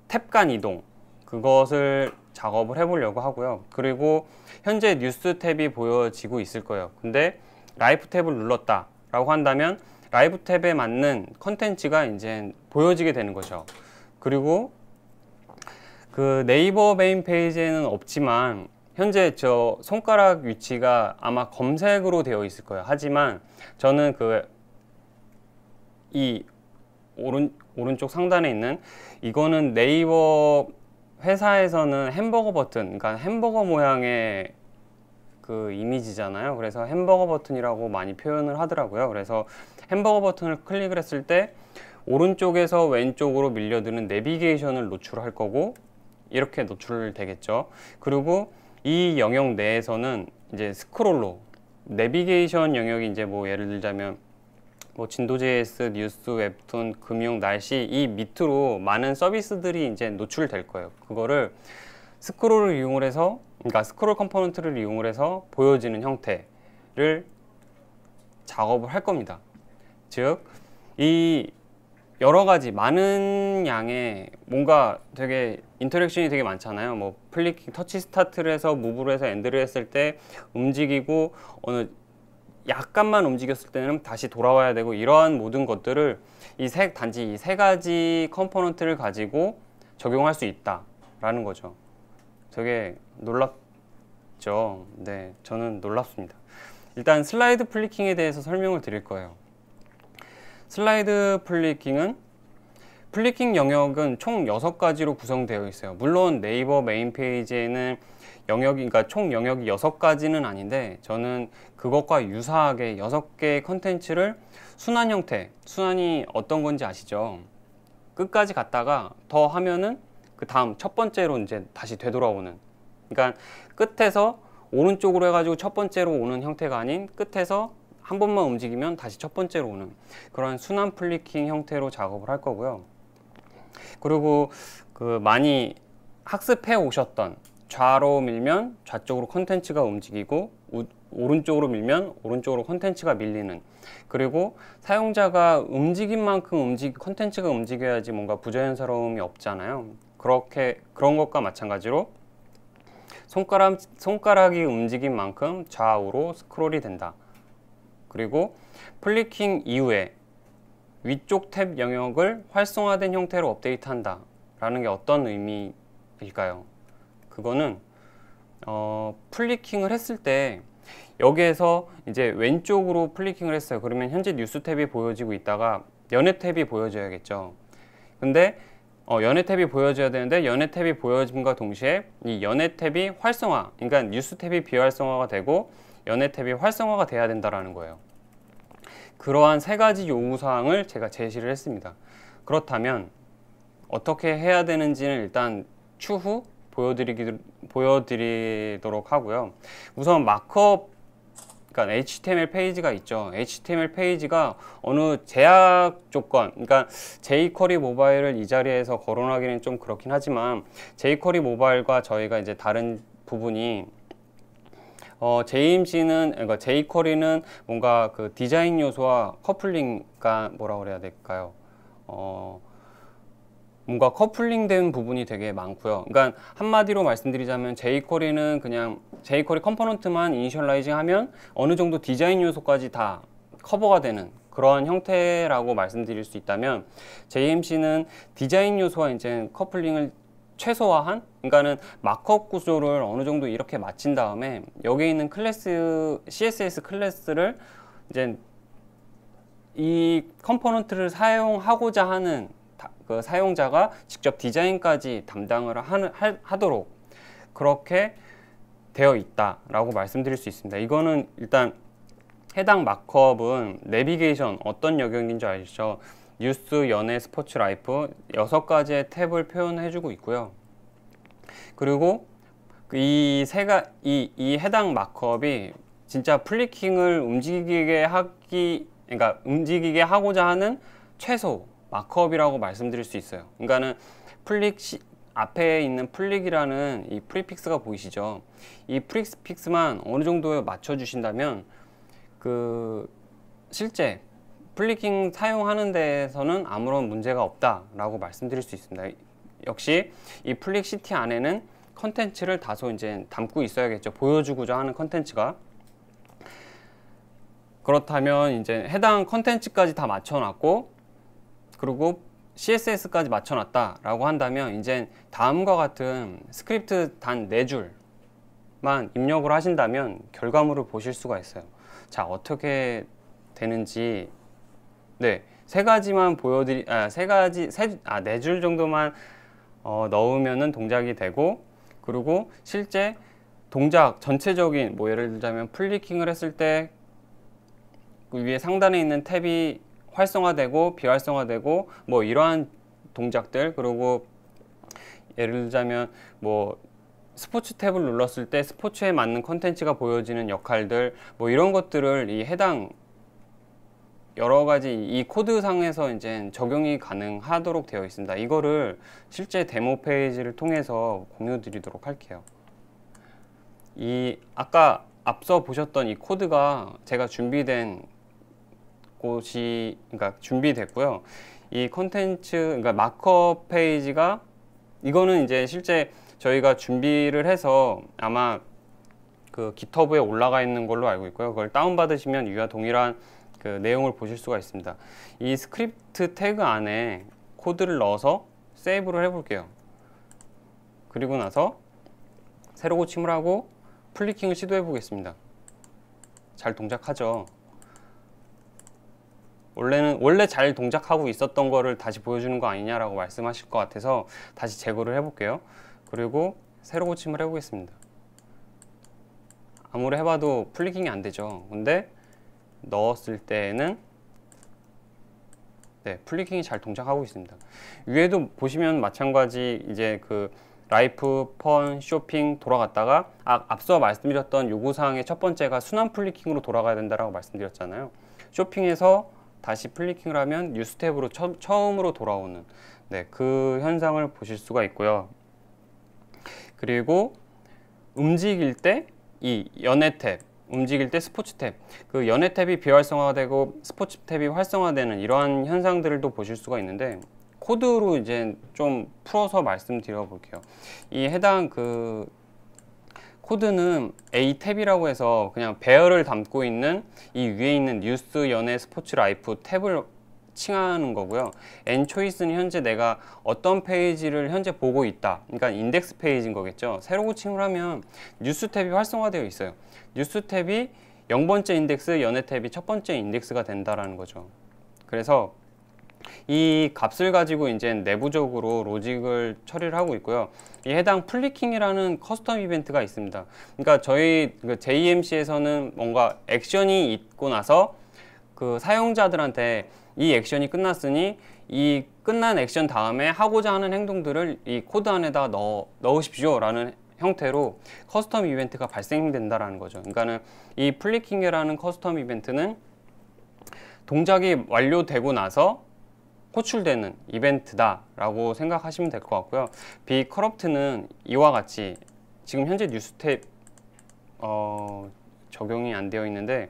탭 간 이동 그것을 작업을 해보려고 하고요. 그리고 현재 뉴스 탭이 보여지고 있을 거예요. 근데 라이프 탭을 눌렀다 라고 한다면 라이브 탭에 맞는 컨텐츠가 이제 보여지게 되는 거죠. 그리고 그 네이버 메인 페이지에는 없지만 현재 저 손가락 위치가 아마 검색으로 되어 있을 거예요. 하지만 저는 이 오른쪽 상단에 있는 이거는 네이버 회사에서는 햄버거 버튼, 그러니까 햄버거 모양의 그 이미지잖아요. 그래서 햄버거 버튼이라고 많이 표현을 하더라고요. 그래서 햄버거 버튼을 클릭을 했을 때 오른쪽에서 왼쪽으로 밀려드는 내비게이션을 노출할 거고 이렇게 노출되겠죠. 그리고 이 영역 내에서는 이제 스크롤로 내비게이션 영역이 이제 뭐 예를 들자면 뭐 진도.js, 뉴스, 웹툰, 금융, 날씨 이 밑으로 많은 서비스들이 이제 노출될 거예요. 그거를 스크롤을 이용을 해서, 그러니까 스크롤 컴포넌트를 이용을 해서 보여지는 형태를 작업을 할 겁니다. 즉, 이 여러 가지 많은 양의 뭔가 되게 인터랙션이 되게 많잖아요. 뭐 플리킹, 터치 스타트를 해서 무브를 해서 엔드를 했을 때 움직이고 어느 약간만 움직였을 때는 다시 돌아와야 되고, 이러한 모든 것들을 단지 이 세 가지 컴포넌트를 가지고 적용할 수 있다라는 거죠. 되게 놀랍죠. 네, 저는 놀랍습니다. 일단 슬라이드 플리킹에 대해서 설명을 드릴 거예요. 슬라이드 플리킹은 플리킹 영역은 총 6가지로 구성되어 있어요. 물론 네이버 메인 페이지에는 그러니까 총 영역이 6가지는 아닌데, 저는 그것과 유사하게 6개의 컨텐츠를 순환 형태, 순환이 어떤 건지 아시죠? 끝까지 갔다가 더 하면은 그 다음 첫 번째로 이제 다시 되돌아오는, 그러니까 끝에서 오른쪽으로 해가지고 첫 번째로 오는 형태가 아닌, 끝에서 한 번만 움직이면 다시 첫 번째로 오는 그런 순환 플리킹 형태로 작업을 할 거고요. 그리고 그 많이 학습해 오셨던, 좌로 밀면 좌쪽으로 컨텐츠가 움직이고, 오른쪽으로 밀면 오른쪽으로 컨텐츠가 밀리는, 그리고 사용자가 움직인 만큼 컨텐츠가 움직여야지 뭔가 부자연스러움이 없잖아요. 그런 것과 마찬가지로 손가락이 움직인 만큼 좌우로 스크롤이 된다. 그리고 플리킹 이후에 위쪽 탭 영역을 활성화된 형태로 업데이트한다 라는 게 어떤 의미일까요? 그거는 플리킹을 했을 때 여기에서 이제 왼쪽으로 플리킹을 했어요. 그러면 현재 뉴스 탭이 보여지고 있다가 연애 탭이 보여져야겠죠. 근데 연애 탭이 보여져야 되는데, 연애 탭이 보여짐과 동시에 이 연애 탭이 활성화, 그러니까 뉴스 탭이 비활성화가 되고 연애 탭이 활성화가 돼야 된다라는 거예요. 그러한 세 가지 요구사항을 제가 제시를 했습니다. 그렇다면 어떻게 해야 되는지는 일단 추후 보여드리도록 하고요. 우선 마크업, 그러니까 HTML 페이지가 있죠. HTML 페이지가 어느 제약 조건, 그러니까 jQuery 모바일을 이 자리에서 거론하기는 좀 그렇긴 하지만, jQuery 모바일과 저희가 이제 다른 부분이 JMC는, 그러니까 jQuery는 뭔가 그 디자인 요소와 커플링가 뭐라 그래야 될까요? 뭔가 커플링된 부분이 되게 많고요. 그러니까 한마디로 말씀드리자면 jQuery는 그냥 jQuery 컴포넌트만 이니셜라이징 하면 어느 정도 디자인 요소까지 다 커버가 되는 그러한 형태라고 말씀드릴 수 있다면, JMC는 디자인 요소와 이제 커플링을 최소화한, 그러니까는 마크업 구조를 어느 정도 이렇게 마친 다음에 여기에 있는 클래스, CSS 클래스를 이제 이 컴포넌트를 사용하고자 하는 그 사용자가 직접 디자인까지 담당을 하도록 그렇게 되어 있다라고 말씀드릴 수 있습니다. 이거는 일단 해당 마크업은 내비게이션 어떤 영역인지 아시죠? 뉴스, 연예, 스포츠, 라이프 6가지의 탭을 표현해주고 있고요. 그리고 이 해당 마크업이 진짜 플리킹을 그러니까 움직이게 하고자 하는 최소 마크업이라고 말씀드릴 수 있어요. 그러니까는 앞에 있는 플릭이라는 이 프리픽스가 보이시죠? 이 프리픽스만 어느 정도에 맞춰 주신다면 실제 플리킹 사용하는 데에서는 아무런 문제가 없다라고 말씀드릴 수 있습니다. 역시 이 플릭 시티 안에는 컨텐츠를 다소 이제 담고 있어야겠죠. 보여주고자 하는 컨텐츠가. 그렇다면 이제 해당 컨텐츠까지 다 맞춰놨고, 그리고 CSS까지 맞춰놨다라고 한다면 이제 다음과 같은 스크립트 단 4줄만 입력을 하신다면 결과물을 보실 수가 있어요. 자, 어떻게 되는지, 네, 4줄 정도만 넣으면은 동작이 되고, 그리고 실제 동작 전체적인, 뭐 예를 들자면 플리킹을 했을 때 그 위에 상단에 있는 탭이 활성화되고 비활성화되고 뭐 이러한 동작들, 그리고 예를 들자면 뭐 스포츠 탭을 눌렀을 때 스포츠에 맞는 컨텐츠가 보여지는 역할들, 뭐 이런 것들을 이 해당 여러 가지 이 코드상에서 이제 적용이 가능하도록 되어 있습니다. 이거를 실제 데모 페이지를 통해서 공유 드리도록 할게요. 이 아까 앞서 보셨던 이 코드가 제가 준비된 곳이, 그러니까 준비됐고요. 이 컨텐츠, 그러니까 마크업 페이지가, 이거는 이제 실제 저희가 준비를 해서 아마 그 깃허브에 올라가 있는 걸로 알고 있고요. 그걸 다운받으시면 이와 동일한 그 내용을 보실 수가 있습니다. 이 스크립트 태그 안에 코드를 넣어서 세이브를 해볼게요. 그리고 나서 새로 고침을 하고 플리킹을 시도해 보겠습니다. 잘 동작하죠. 원래 잘 동작하고 있었던 거를 다시 보여주는 거 아니냐라고 말씀하실 것 같아서 다시 제거를 해볼게요. 그리고 새로 고침을 해보겠습니다. 아무리 해봐도 플리킹이 안 되죠. 근데 넣었을 때는 네, 플리킹이 잘 동작하고 있습니다. 위에도 보시면 마찬가지 이제 그 라이프, 펀, 쇼핑 돌아갔다가 앞서 말씀드렸던 요구사항의 첫 번째가 순환 플리킹으로 돌아가야 된다라고 말씀드렸잖아요. 쇼핑에서 다시 플리킹을 하면 뉴스 탭으로 처음으로 돌아오는 네, 그 현상을 보실 수가 있고요. 그리고 움직일 때 이 연애 탭, 움직일 때 스포츠 탭, 그 연애 탭이 비활성화되고 스포츠 탭이 활성화되는 이러한 현상들도 보실 수가 있는데 코드로 이제 좀 풀어서 말씀드려 볼게요. 이 해당 그 코드는 A 탭이라고 해서 그냥 배열을 담고 있는 이 위에 있는 뉴스, 연예, 스포츠, 라이프 탭을 칭하는 거고요. N 초이스는 현재 내가 어떤 페이지를 현재 보고 있다. 그러니까 인덱스 페이지인 거겠죠. 새로 고침을 하면 뉴스 탭이 활성화되어 있어요. 뉴스 탭이 0번째 인덱스, 연예 탭이 첫 번째 인덱스가 된다라는 거죠. 그래서 이 값을 가지고 이제 내부적으로 로직을 처리를 하고 있고요. 이 해당 플리킹이라는 커스텀 이벤트가 있습니다. 그러니까 저희 그 JMC에서는 뭔가 액션이 있고 나서 그 사용자들한테 이 액션이 끝났으니 이 끝난 액션 다음에 하고자 하는 행동들을 이 코드 안에다 넣으십시오 라는 형태로 커스텀 이벤트가 발생된다라는 거죠. 그러니까는 이 플리킹이라는 커스텀 이벤트는 동작이 완료되고 나서 호출되는 이벤트다 라고 생각하시면 될 것 같고요. 비커럽트는 이와 같이 지금 현재 뉴스 탭 적용이 안 되어 있는데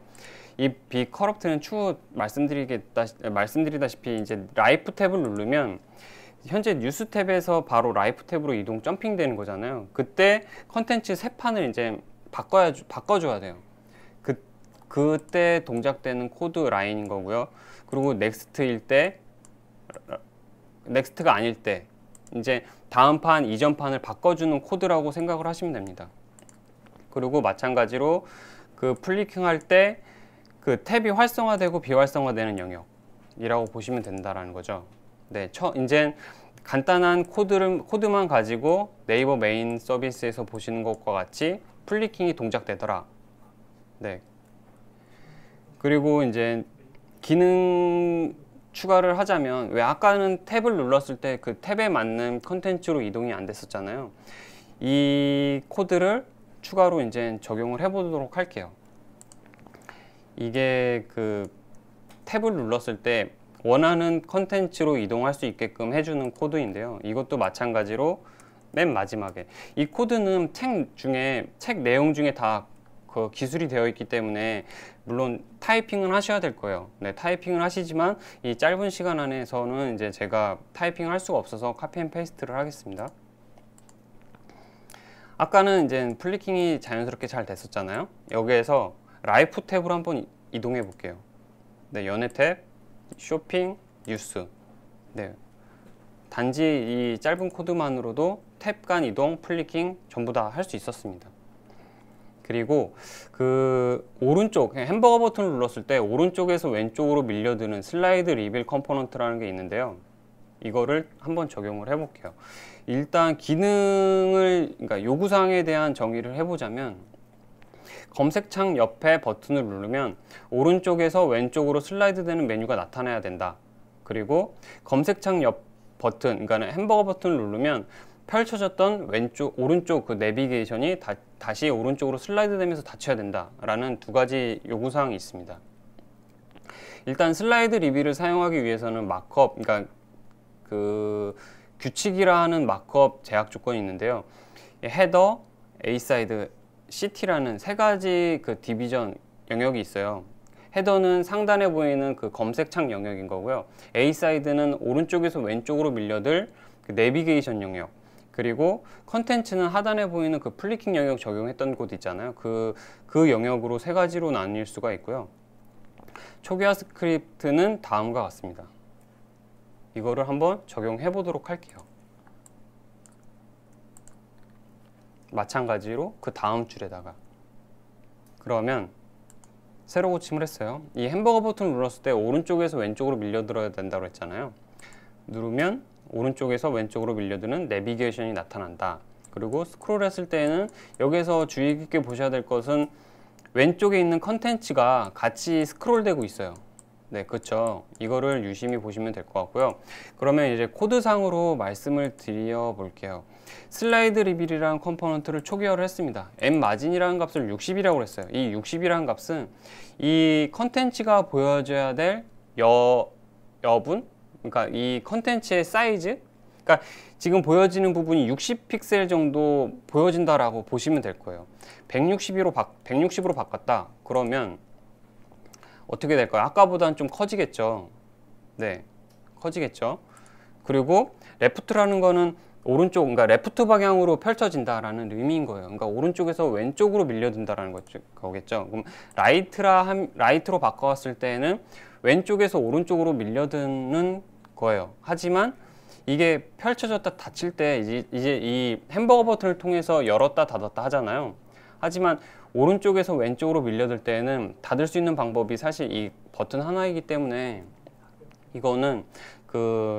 이 비커럽트는 추후 말씀드리다시피 이제 라이프 탭을 누르면 현재 뉴스 탭에서 바로 라이프 탭으로 이동 점핑되는 거잖아요. 그때 컨텐츠 세 판을 이제 바꿔줘야 돼요. 그때 동작되는 코드 라인인 거고요. 그리고 넥스트일 때, 넥스트가 아닐 때 이제 다음 판, 이전 판을 바꿔주는 코드라고 생각을 하시면 됩니다. 그리고 마찬가지로 그 플리킹 할 때 그 탭이 활성화되고 비활성화되는 영역이라고 보시면 된다라는 거죠. 네, 이제 간단한 코드만 가지고 네이버 메인 서비스에서 보시는 것과 같이 플리킹이 동작되더라. 네. 그리고 이제 기능 추가를 하자면, 왜 아까는 탭을 눌렀을 때 그 탭에 맞는 컨텐츠로 이동이 안 됐었잖아요. 이 코드를 추가로 이제 적용을 해보도록 할게요. 이게 그 탭을 눌렀을 때 원하는 컨텐츠로 이동할 수 있게끔 해주는 코드인데요. 이것도 마찬가지로 맨 마지막에 이 코드는 책 내용 중에 다 그 기술이 되어 있기 때문에 물론 타이핑은 하셔야 될 거예요. 네, 타이핑을 하시지만 이 짧은 시간 안에서는 이제 제가 타이핑을 할 수가 없어서 카피 앤 페이스트를 하겠습니다. 아까는 이제 플리킹이 자연스럽게 잘 됐었잖아요. 여기에서 라이프 탭으로 한번 이동해 볼게요. 네, 연예 탭, 쇼핑, 뉴스. 네, 단지 이 짧은 코드만으로도 탭 간 이동, 플리킹 전부 다 할 수 있었습니다. 그리고 그 오른쪽 햄버거 버튼을 눌렀을 때 오른쪽에서 왼쪽으로 밀려드는 슬라이드 리빌 컴포넌트라는 게 있는데요. 이거를 한번 적용을 해볼게요. 일단 기능을, 그러니까 요구사항에 대한 정의를 해보자면, 검색창 옆에 버튼을 누르면 오른쪽에서 왼쪽으로 슬라이드 되는 메뉴가 나타나야 된다. 그리고 검색창 옆 버튼, 그러니까 햄버거 버튼을 누르면 펼쳐졌던 오른쪽 그 내비게이션이 다시 오른쪽으로 슬라이드 되면서 닫혀야 된다라는 두 가지 요구사항이 있습니다. 일단 슬라이드 리뷰를 사용하기 위해서는 마크업, 그러니까 그 규칙이라 하는 마크업 제약 조건이 있는데요. 헤더, A사이드, CT라는 세 가지 그 디비전 영역이 있어요. 헤더는 상단에 보이는 그 검색창 영역인 거고요. A사이드는 오른쪽에서 왼쪽으로 밀려들 그 내비게이션 영역, 그리고 컨텐츠는 하단에 보이는 그 플리킹 영역 적용했던 곳 있잖아요. 그 영역으로 세 가지로 나뉠 수가 있고요. 초기화 스크립트는 다음과 같습니다. 이거를 한번 적용해 보도록 할게요. 마찬가지로 그 다음 줄에다가, 그러면 새로 고침을 했어요. 이 햄버거 버튼을 눌렀을 때 오른쪽에서 왼쪽으로 밀려들어야 된다고 했잖아요. 누르면 오른쪽에서 왼쪽으로 밀려드는 내비게이션이 나타난다. 그리고 스크롤 했을 때는 여기서 주의 깊게 보셔야 될 것은 왼쪽에 있는 컨텐츠가 같이 스크롤 되고 있어요. 네, 그렇죠. 이거를 유심히 보시면 될 것 같고요. 그러면 이제 코드상으로 말씀을 드려 볼게요. 슬라이드 리빌이라는 컴포넌트를 초기화를 했습니다. mmargin이라는 값을 60이라고 했어요. 이 60이라는 값은 이 컨텐츠가 보여줘야 될 여분, 그러니까 이 컨텐츠의 사이즈, 그러니까 지금 보여지는 부분이 60픽셀 정도 보여진다라고 보시면 될 거예요. 160으로 바꿨다. 그러면 어떻게 될까요? 아까보다는 좀 커지겠죠. 네, 커지겠죠. 그리고 레프트라는 거는 오른쪽, 그러니까 레프트 방향으로 펼쳐진다라는 의미인 거예요. 그러니까 오른쪽에서 왼쪽으로 밀려든다라는 거겠죠. 그럼 라이트로 바꿔왔을 때는 왼쪽에서 오른쪽으로 밀려드는 거예요. 하지만 이게 펼쳐졌다 닫힐 때 이제 이 햄버거 버튼을 통해서 열었다 닫았다 하잖아요. 하지만 오른쪽에서 왼쪽으로 밀려들 때는 닫을 수 있는 방법이 사실 이 버튼 하나이기 때문에 이거는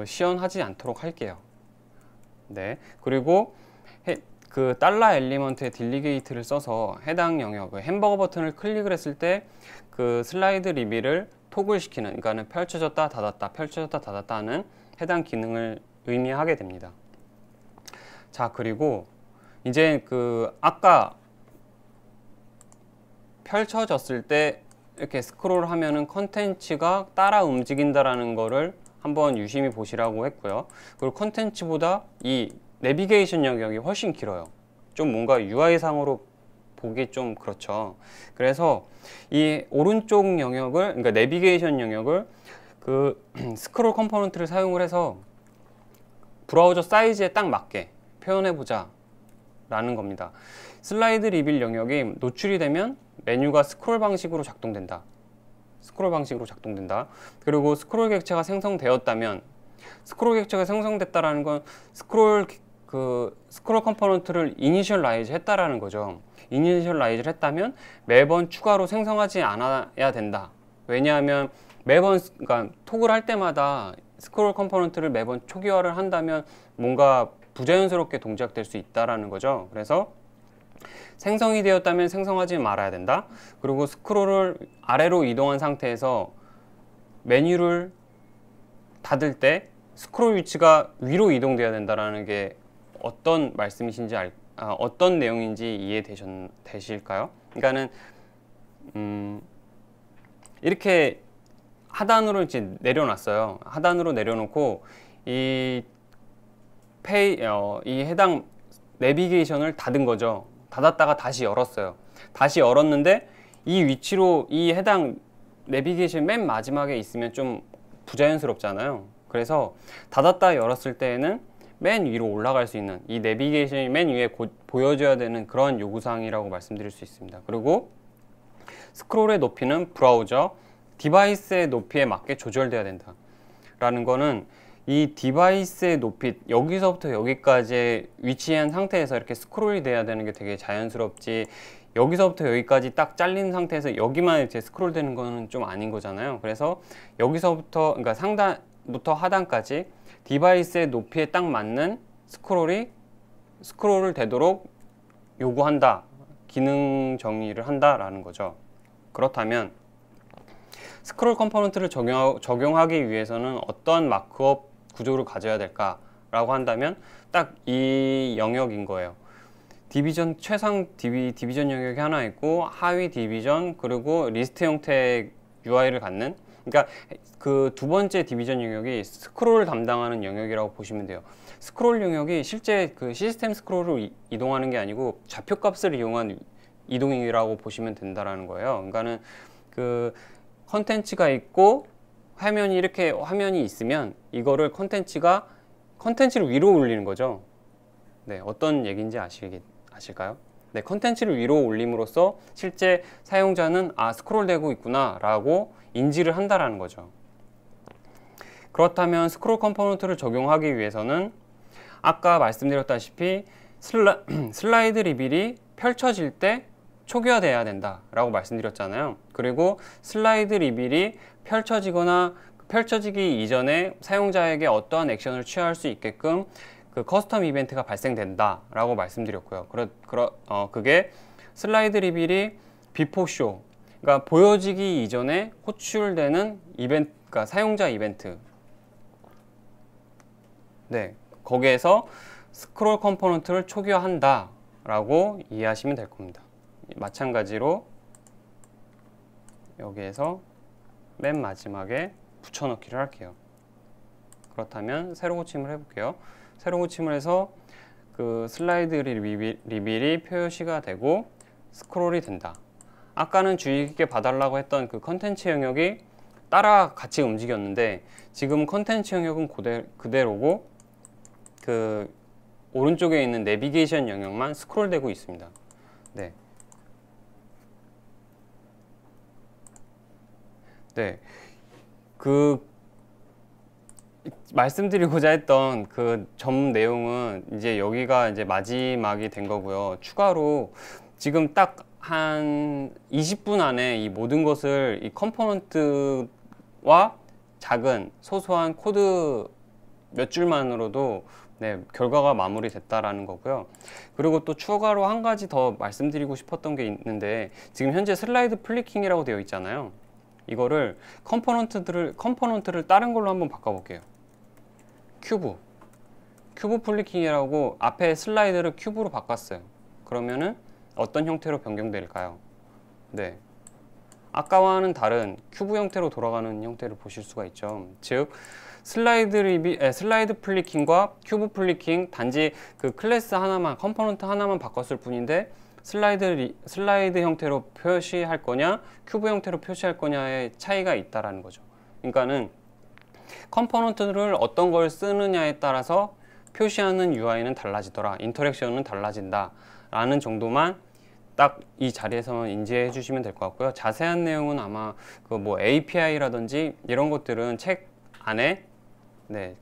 시연하지 않도록 할게요. 네, 그리고 그 달러 엘리먼트의 딜리게이트를 써서 해당 영역, 햄버거 버튼을 클릭을 했을 때 그 슬라이드 리빌을 토글 시키는, 그러니까는 펼쳐졌다 닫았다 하는 해당 기능을 의미하게 됩니다. 자, 그리고 이제 아까 펼쳐졌을 때 이렇게 스크롤 하면은 컨텐츠가 따라 움직인다라는 거를 한번 유심히 보시라고 했고요. 그리고 컨텐츠보다 이 내비게이션 영역이 훨씬 길어요. 좀 뭔가 UI 상으로 보기 좀 그렇죠. 그래서 이 오른쪽 영역을, 그러니까 내비게이션 영역을 스크롤 컴포넌트를 사용을 해서 브라우저 사이즈에 딱 맞게 표현해보자 라는 겁니다. 슬라이드 리빌 영역이 노출이 되면 메뉴가 스크롤 방식으로 작동된다. 그리고 스크롤 객체가 생성되었다면, 스크롤 객체가 생성됐다라는 건 스크롤 컴포넌트를 이니셜라이즈 했다라는 거죠. 이니셜라이즈를 했다면 매번 추가로 생성하지 않아야 된다. 왜냐하면 매번, 그러니까 톡을 할 때마다 스크롤 컴포넌트를 매번 초기화를 한다면 뭔가 부자연스럽게 동작될 수 있다라는 거죠. 그래서 생성이 되었다면 생성하지 말아야 된다. 그리고 스크롤을 아래로 이동한 상태에서 메뉴를 닫을 때 스크롤 위치가 위로 이동돼야 된다라는 게 어떤 말씀이신지 어떤 내용인지 이해되실까요? 그러니까는 이렇게 하단으로 이제 내려놨어요. 하단으로 내려놓고 이 해당 내비게이션을 닫은 거죠. 닫았다가 다시 열었어요. 다시 열었는데 이 위치로 이 해당 내비게이션 맨 마지막에 있으면 좀 부자연스럽잖아요. 그래서 닫았다 열었을 때에는 맨 위로 올라갈 수 있는, 이 내비게이션이 맨 위에 보여줘야 되는 그런 요구사항이라고 말씀드릴 수 있습니다. 그리고 스크롤의 높이는 브라우저 디바이스의 높이에 맞게 조절돼야 된다 라는 거는, 이 디바이스의 높이, 여기서부터 여기까지 위치한 상태에서 이렇게 스크롤이 돼야 되는 게 되게 자연스럽지, 여기서부터 여기까지 딱 잘린 상태에서 여기만 이제 스크롤 되는 거는 좀 아닌 거잖아요. 그래서 여기서부터, 그러니까 상단부터 하단까지 디바이스의 높이에 딱 맞는 스크롤을 되도록 요구한다, 기능 정의를 한다라는 거죠. 그렇다면 스크롤 컴포넌트를 적용하기 위해서는 어떤 마크업 구조를 가져야 될까 라고 한다면 딱 이 영역인 거예요. 디비전 최상 디비전 영역이 하나 있고 하위 디비전 그리고 리스트 형태의 UI를 갖는, 그러니까 그 두 번째 디비전 영역이 스크롤을 담당하는 영역이라고 보시면 돼요. 스크롤 영역이 실제 그 시스템 스크롤을 이동하는 게 아니고 좌표값을 이용한 이동이라고 보시면 된다라는 거예요. 그러니까는 그 컨텐츠가 있고 화면이 이렇게 화면이 있으면 이거를 컨텐츠를 위로 올리는 거죠. 네, 어떤 얘기인지 아실까요? 네, 컨텐츠를 위로 올림으로써 실제 사용자는 아, 스크롤되고 있구나 라고 인지를 한다라는 거죠. 그렇다면 스크롤 컴포넌트를 적용하기 위해서는 아까 말씀드렸다시피 슬라이드 리빌이 펼쳐질 때 초기화돼야 된다 라고 말씀드렸잖아요. 그리고 슬라이드 리빌이 펼쳐지기 이전에 사용자에게 어떠한 액션을 취할 수 있게끔 그 커스텀 이벤트가 발생된다 라고 말씀드렸고요. 그게 슬라이드 리빌이 비포 쇼, 그러니까 보여지기 이전에 호출되는 이벤트, 그러니까 사용자 이벤트. 네, 거기에서 스크롤 컴포넌트를 초기화한다 라고 이해하시면 될 겁니다. 마찬가지로 여기에서 맨 마지막에 붙여넣기를 할게요. 그렇다면 새로 고침을 해볼게요. 새로 고침을 해서 그 슬라이드 리빌이 표시가 되고 스크롤이 된다. 아까는 주의 깊게 봐달라고 했던 그 컨텐츠 영역이 따라 같이 움직였는데 지금 컨텐츠 영역은 그대로고 그 오른쪽에 있는 내비게이션 영역만 스크롤되고 있습니다. 네. 네. 그 말씀드리고자 했던 그 점 내용은 이제 여기가 이제 마지막이 된 거고요. 추가로 지금 딱 한 20분 안에 이 모든 것을 이 컴포넌트와 작은 소소한 코드 몇 줄만으로도 네, 결과가 마무리됐다라는 거고요. 그리고 또 추가로 한 가지 더 말씀드리고 싶었던 게 있는데 지금 현재 슬라이드 플리킹이라고 되어 있잖아요. 이거를 컴포넌트를 다른 걸로 한번 바꿔볼게요. 큐브 플리킹이라고 앞에 슬라이드를 큐브로 바꿨어요. 그러면은 어떤 형태로 변경될까요? 네, 아까와는 다른 큐브 형태로 돌아가는 형태를 보실 수가 있죠. 즉 슬라이드 플리킹과 큐브 플리킹 단지 그 클래스 하나만, 컴포넌트 하나만 바꿨을 뿐인데 슬라이드 형태로 표시할 거냐 큐브 형태로 표시할 거냐의 차이가 있다라는 거죠. 그러니까는 컴포넌트를 어떤 걸 쓰느냐에 따라서 표시하는 UI는 달라지더라, 인터랙션은 달라진다 라는 정도만 딱 이 자리에서만 인지해 주시면 될 것 같고요. 자세한 내용은 아마 그 뭐 API라든지 이런 것들은 책 안에 네,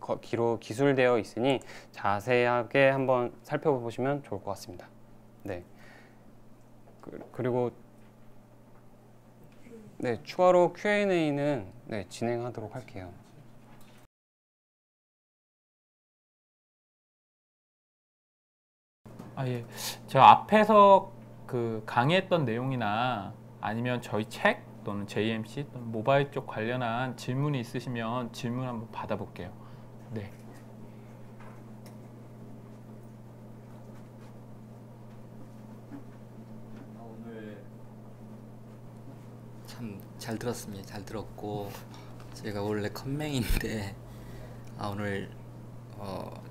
기술되어 있으니 자세하게 한번 살펴보시면 좋을 것 같습니다. 네. 그리고 네, 추가로 Q&A는 네, 진행하도록 할게요. 예. 제가 앞에서 그 강의했던 내용이나 아니면 저희 책 또는 JMC 또는 모바일 쪽 관련한 질문이 있으시면 질문 한번 받아볼게요. 네. 오늘 참 잘 들었습니다. 잘 들었고 제가 원래 컴맹인데 오늘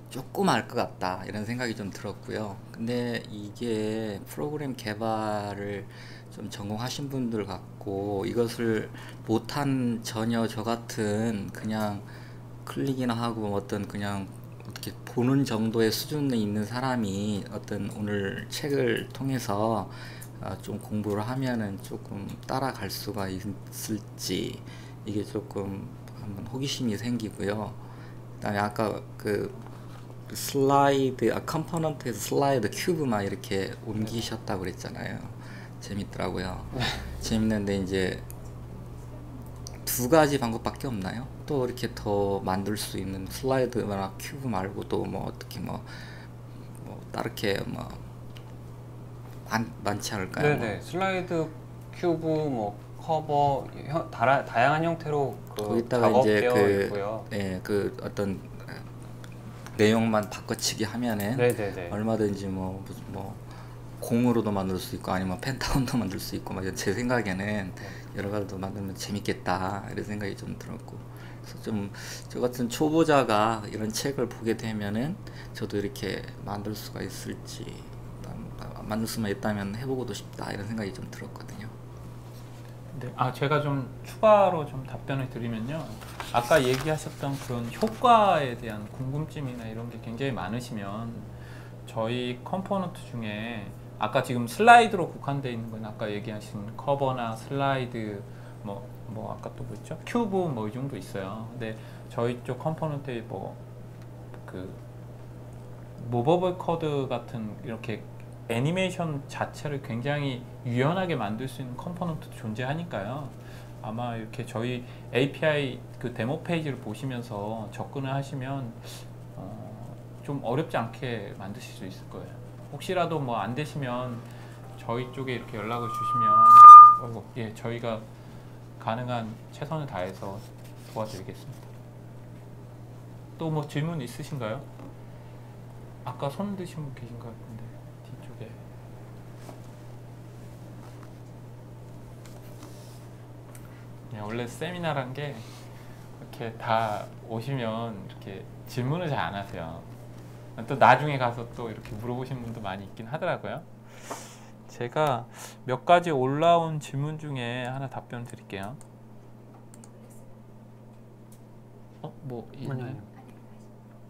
조금 알 것 같다 이런 생각이 좀 들었고요. 근데 이게 프로그램 개발을 좀 전공하신 분들 같고 이것을 못한 전혀 저 같은 그냥 클릭이나 하고 어떤 그냥 어떻게 보는 정도의 수준에 있는 사람이 어떤 오늘 책을 통해서 좀 공부를 하면은 조금 따라갈 수가 있을지 이게 조금 한번 호기심이 생기고요. 그다음에 아까 그 컴포넌트에서 슬라이드 큐브만 이렇게 옮기셨다고 그랬잖아요. 재밌더라고요. 재밌는데 이제 두 가지 방법밖에 없나요? 또 이렇게 더 만들 수 있는 슬라이드나 큐브 말고도 뭐 어떻게 뭐 다르게 뭐 많지 않을까요? 네네. 슬라이드 큐브 뭐 커버 다양한 형태로 그 거기다가 이제 작업되어 있고요. 그 어떤 내용만 바꿔치기 하면은 네네네. 얼마든지 무슨 공으로도 만들 수 있고 아니면 펜타곤도 만들 수 있고 제 생각에는 여러 가지도 만들면 재밌겠다 이런 생각이 좀 들었고, 그래서 좀 저 같은 초보자가 이런 책을 보게 되면은 저도 이렇게 만들 수가 있을지, 만들 수만 있다면 해보고도 싶다 이런 생각이 좀 들었거든요. 네, 제가 좀 추가로 좀 답변을 드리면요. 아까 얘기하셨던 그런 효과에 대한 궁금증이나 이런 게 굉장히 많으시면 저희 컴포넌트 중에 아까 지금 슬라이드로 국한되어 있는 건 아까 얘기하신 커버나 슬라이드 아까 또 뭐 있죠? 큐브 이 정도 있어요. 근데 저희 쪽 컴포넌트에 그 무버블 코드 같은 이렇게 애니메이션 자체를 굉장히 유연하게 만들 수 있는 컴포넌트도 존재하니까요. 아마 이렇게 저희 API 그 데모 페이지를 보시면서 접근을 하시면 좀 어렵지 않게 만드실 수 있을 거예요. 혹시라도 안 되시면 저희 쪽에 이렇게 연락을 주시면 예, 저희가 가능한 최선을 다해서 도와드리겠습니다. 또 뭐 질문 있으신가요? 아까 손 드신 분 계신 것 같은데 뒤쪽에. 원래 세미나란 게 이렇게 다 오시면 이렇게 질문을 잘 안 하세요. 또 나중에 가서 또 이렇게 물어보시는 분도 많이 있긴 하더라고요. 제가 몇 가지 올라온 질문 중에 하나 답변 드릴게요. 뭐 있나요?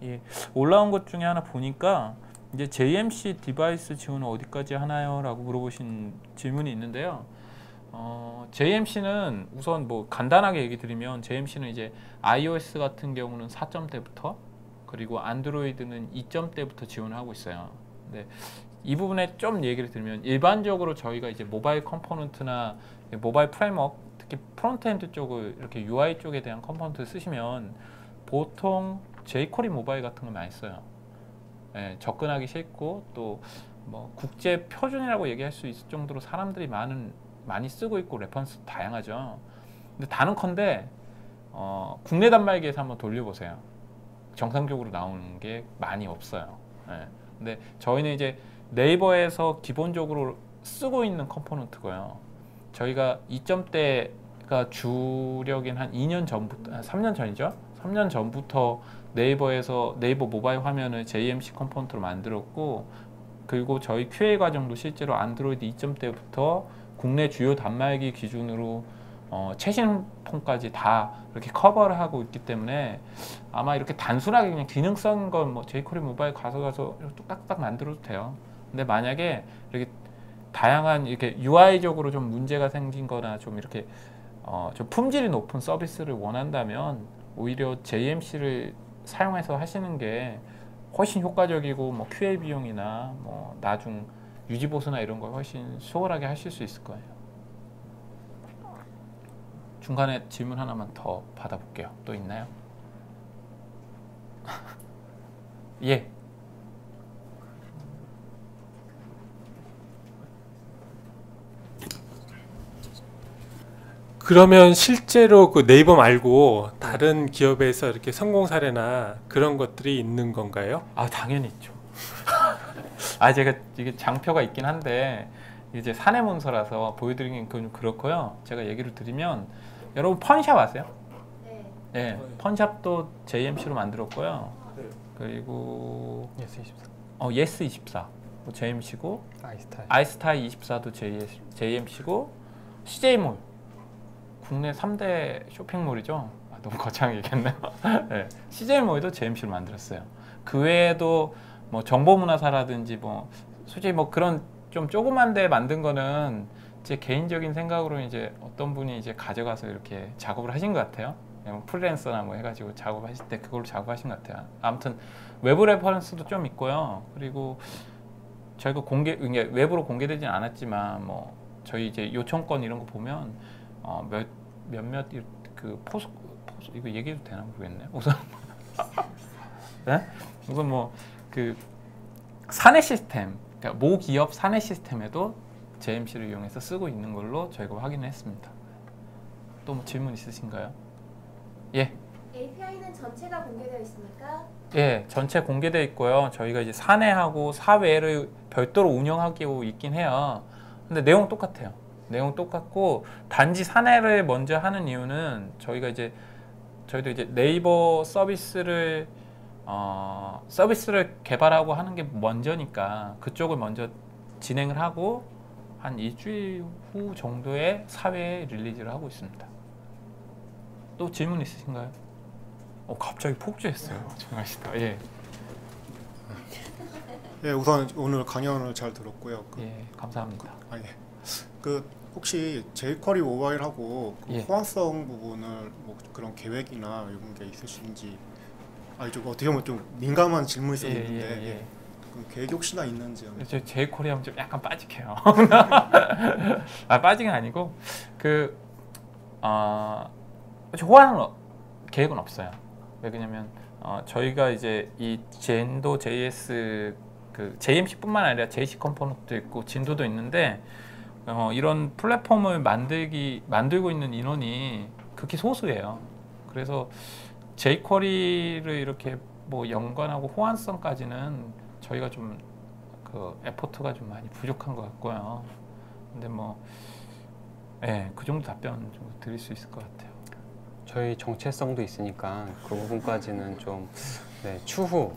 예, 올라온 것 중에 하나 보니까 이제 JMC 디바이스 지원은 어디까지 하나요? 라고 물어보신 질문이 있는데요. JMC는 우선 간단하게 얘기 드리면 JMC는 이제 iOS 같은 경우는 4점대부터 그리고 안드로이드는 2점대부터 지원하고 있어요. 근데 이 부분에 좀 얘기를 드리면 일반적으로 저희가 이제 모바일 컴포넌트나 모바일 프레임워크, 특히 프론트엔드 쪽을 이렇게 UI 쪽에 대한 컴포넌트를 쓰시면 보통 jQuery 모바일 같은 걸 많이 써요. 예, 접근하기 쉽고 또 국제 표준이라고 얘기할 수 있을 정도로 사람들이 많이 쓰고 있고 레퍼런스도 다양하죠. 근데 다른컨대 국내 단말기에서 한번 돌려보세요. 정상적으로 나오는 게 많이 없어요. 예. 근데 저희는 이제 네이버에서 기본적으로 쓰고 있는 컴포넌트고요. 저희가 2점대가 주력인 한 2년 전부터, 3년 전이죠. 3년 전부터 네이버에서 네이버 모바일 화면을 JMC 컴포넌트로 만들었고, 그리고 저희 QA 과정도 실제로 안드로이드 2점대부터 국내 주요 단말기 기준으로 최신 폰까지 다 이렇게 커버를 하고 있기 때문에 아마 이렇게 단순하게 그냥 기능성 건 jQuery 모바일 가서 딱딱 만들어도 돼요. 근데 만약에 이렇게 다양한 이렇게 UI적으로 좀 문제가 생긴 거나 좀 이렇게 좀 품질이 높은 서비스를 원한다면 오히려 JMC를 사용해서 하시는 게 훨씬 효과적이고 QA 비용이나 나중 유지 보수나 이런 걸 훨씬 수월하게 하실 수 있을 거예요. 중간에 질문 하나만 더 받아볼게요. 또 있나요? 예. 그러면 실제로 그 네이버 말고 다른 기업에서 이렇게 성공 사례나 그런 것들이 있는 건가요? 당연히 있죠. 제가 이게 장표가 있긴 한데 이제 사내 문서라서 보여드리긴 좀 그렇고요. 제가 얘기를 드리면 여러분 펀샵 아세요? 네. 네, 펀샵도 JMC로 만들었고요. 네. 그리고 예스24. 예스24 JMC고, 아이스타일. 아이스타일 24도 JMC고, CJ몰 국내 3대 쇼핑몰이죠. 너무 거창하게 얘기했네요. 네, CJ몰도 JMC로 만들었어요. 그 외에도 정보문화사라든지 솔직히 그런 좀 조그만 데 만든 거는 제 개인적인 생각으로 이제 어떤 분이 이제 가져가서 이렇게 작업을 하신 것 같아요. 프리랜서나 해가지고 작업하실 때 그걸로 작업하신 것 같아요. 아무튼 외부 레퍼런스도 좀 있고요. 그리고 저희가 외부로 공개되진 않았지만 저희 이제 요청권 이런 거 보면 몇몇 그 포스 이거 얘기해도 되나 모르겠네요. 우선 네? 우선 그 사내 시스템, 그러니까 모 기업 사내 시스템에도 JMC를 이용해서 쓰고 있는 걸로 저희가 확인을 했습니다. 또 질문 있으신가요? 예. API는 전체가 공개되어 있습니까? 예, 전체 공개되어 있고요. 저희가 이제 사내하고 사외를 별도로 운영하고 있긴 해요. 근데 내용 똑같아요. 내용 똑같고 단지 사내를 먼저 하는 이유는 저희도 이제 네이버 서비스를 개발하고 하는 게 먼저니까 그쪽을 먼저 진행을 하고 한 일주일 후 정도에 사회에 릴리즈를 하고 있습니다. 또 질문 있으신가요? 갑자기 폭주했어요. 정하시다. 예. 예, 우선 오늘 강연을 잘 들었고요. 예, 감사합니다. 예. 혹시 jQuery 모바일하고 예. 호환성 부분을 뭐 그런 계획이나 이런 게 있으신지 좀 어떻게 보면 좀 민감한 질문일 수 있는데 그 계획이 혹시나 있는지. 저 jQuery 하면 좀 약간 빠직해요. 빠지긴 아니고 호환은 계획은 없어요. 왜냐면 저희가 이제 이 젠도 JS JMC뿐만 아니라 JC 컴포넌트도 있고 진도도 있는데 이런 플랫폼을 만들고 있는 인원이 극히 소수예요. 그래서 jQuery를 이렇게 뭐 연관하고 호환성까지는 저희가 좀 에포트가 좀 많이 부족한 것 같고요. 근데 그 정도 답변 좀 드릴 수 있을 것 같아요. 저희 정체성도 있으니까 그 부분까지는 좀 추후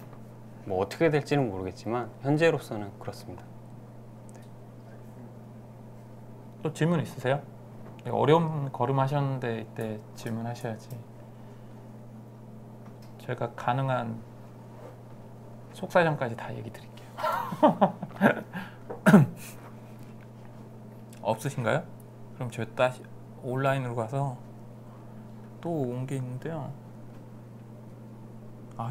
뭐 어떻게 될지는 모르겠지만 현재로서는 그렇습니다. 또 질문 있으세요? 어려운 걸음 하셨는데 이때 질문하셔야지. 제가 가능한 속사정까지 다 얘기 드릴게요. 없으신가요? 그럼 저 다시 온라인으로 가서 또 온 게 있는데요.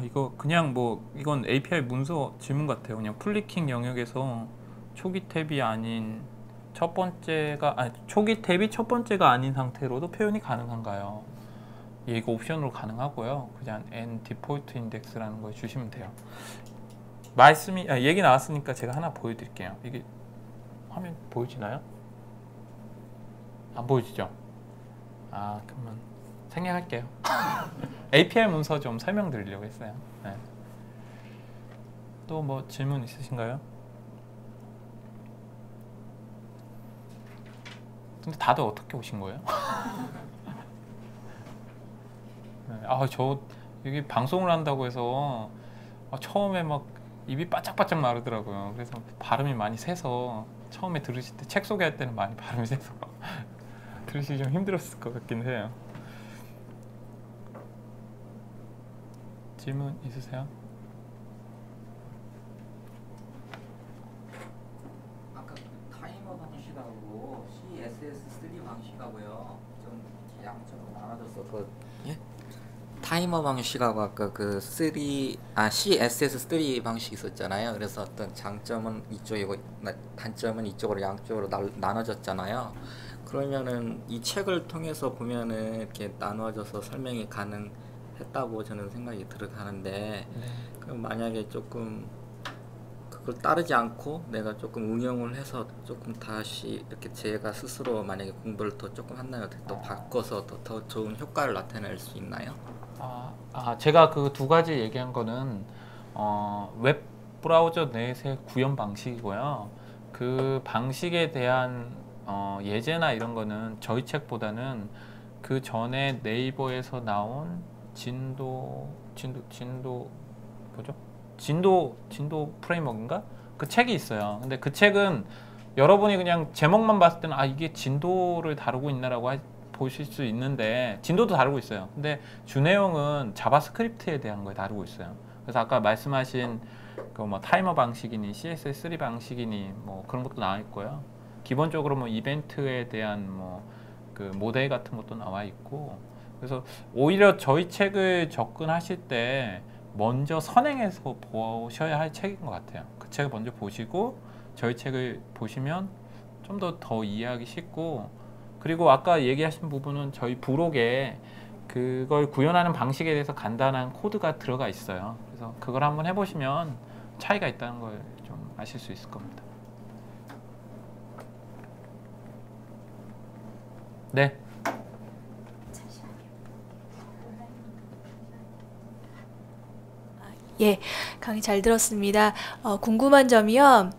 이거 그냥 이건 API 문서 질문 같아요. 그냥 플리킹 영역에서 초기 탭이 아닌 초기 탭이 첫 번째가 아닌 상태로도 표현이 가능한가요? 이거 옵션으로 가능하고요. 그냥 n 디폴트 인덱스라는 걸 주시면 돼요. 얘기 나왔으니까 제가 하나 보여드릴게요. 이게 화면 보이시나요? 안 보이시죠? 그러면 생략할게요. API 문서 좀 설명드리려고 했어요. 네. 또 뭐 질문 있으신가요? 근데 다들 어떻게 오신 거예요? 네. 저 여기 방송을 한다고 해서 처음에 막 입이 바짝바짝 마르더라고요. 그래서 발음이 많이 새서 처음에 들으실 때 책 소개할 때는 많이 발음이 새서 들으시기 좀 힘들었을 것 같긴 해요. 질문 있으세요? 아까 타이머 방식하고 CSS3 방식하고요 좀 양쪽으로 나눠졌어. 타이머 방식하고 아까 CSS3 방식이 있었잖아요. 그래서 어떤 장점은 이쪽이고 단점은 이쪽으로 양쪽으로 나눠졌잖아요. 그러면은 이 책을 통해서 보면은 이렇게 나눠져서 설명이 가능했다고 저는 생각이 들어가는데 그럼 만약에 조금 그걸 따르지 않고 내가 조금 응용을 해서 조금 다시 이렇게 제가 스스로 만약에 공부를 더 조금 한다면 또 바꿔서 더 좋은 효과를 나타낼 수 있나요? 제가 그 두 가지 얘기한 거는 웹 브라우저 내에서의 구현 방식이고요. 그 방식에 대한 예제나 이런 거는 저희 책보다는 그 전에 네이버에서 나온 진도 프레임워크인가? 그 책이 있어요. 근데 그 책은 여러분이 그냥 제목만 봤을 때는 이게 진도를 다루고 있나라고 보실 수 있는데 진도도 다루고 있어요. 근데 주 내용은 자바스크립트에 대한 걸 다루고 있어요. 그래서 아까 말씀하신 그 뭐 타이머 방식이니 CSS3 방식이니 뭐 그런 것도 나와 있고요. 기본적으로 뭐 이벤트에 대한 뭐 그 모델 같은 것도 나와 있고, 그래서 오히려 저희 책을 접근하실 때 먼저 선행해서 보셔야 할 책인 것 같아요. 그 책을 먼저 보시고 저희 책을 보시면 좀 더 이해하기 쉽고, 그리고 아까 얘기하신 부분은 저희 부록에 그걸 구현하는 방식에 대해서 간단한 코드가 들어가 있어요. 그래서 그걸 한번 해보시면 차이가 있다는 걸 좀 아실 수 있을 겁니다. 네. 잠시만요. 예, 강의 잘 들었습니다. 궁금한 점이요.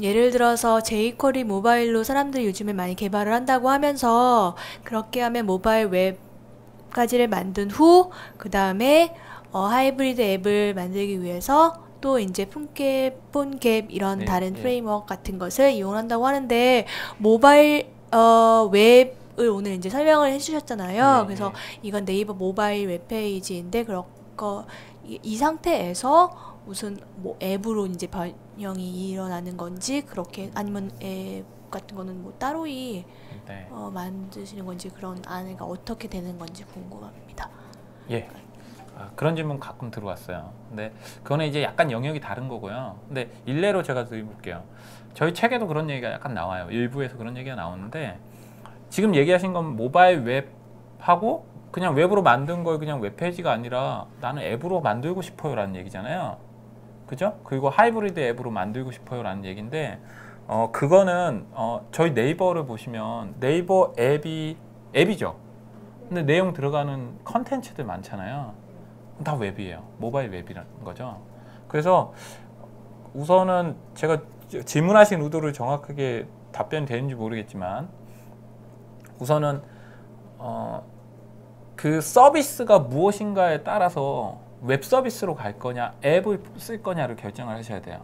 예를 들어서 jQuery 모바일로 사람들이 요즘에 많이 개발을 한다고 하면서 그렇게 하면 모바일 웹까지를 만든 후 그 다음에 하이브리드 앱을 만들기 위해서 또 이제 폰갭 이런 네, 다른 예. 프레임워크 같은 것을 이용한다고 하는데 모바일 웹을 오늘 이제 설명을 해주셨잖아요. 예, 그래서 예. 이건 네이버 모바일 웹페이지인데 이 상태에서 무슨 뭐 앱으로 이제 변형이 일어나는 건지 그렇게 아니면 앱 같은 거는 뭐 따로 네. 만드시는 건지 그런 안에가 어떻게 되는 건지 궁금합니다. 예. 그런 질문 가끔 들어왔어요. 근데 그거는 이제 약간 영역이 다른 거고요. 근데 일례로 제가 드려볼게요. 저희 책에도 그런 얘기가 약간 나와요. 일부에서 그런 얘기가 나오는데 지금 얘기하신 건 모바일 웹하고 그냥 웹으로 만든 걸 그냥 웹페이지가 아니라 나는 앱으로 만들고 싶어요 라는 얘기잖아요. 그죠? 그리고 하이브리드 앱으로 만들고 싶어요 라는 얘기인데 그거는 저희 네이버를 보시면 네이버 앱이죠. 근데 내용 들어가는 컨텐츠들 많잖아요. 다 웹이에요. 모바일 웹이라는 거죠. 그래서 우선은 제가 질문하신 의도를 정확하게 답변이 되는지 모르겠지만 우선은 그 서비스가 무엇인가에 따라서 웹 서비스로 갈 거냐 앱을 쓸 거냐를 결정을 하셔야 돼요.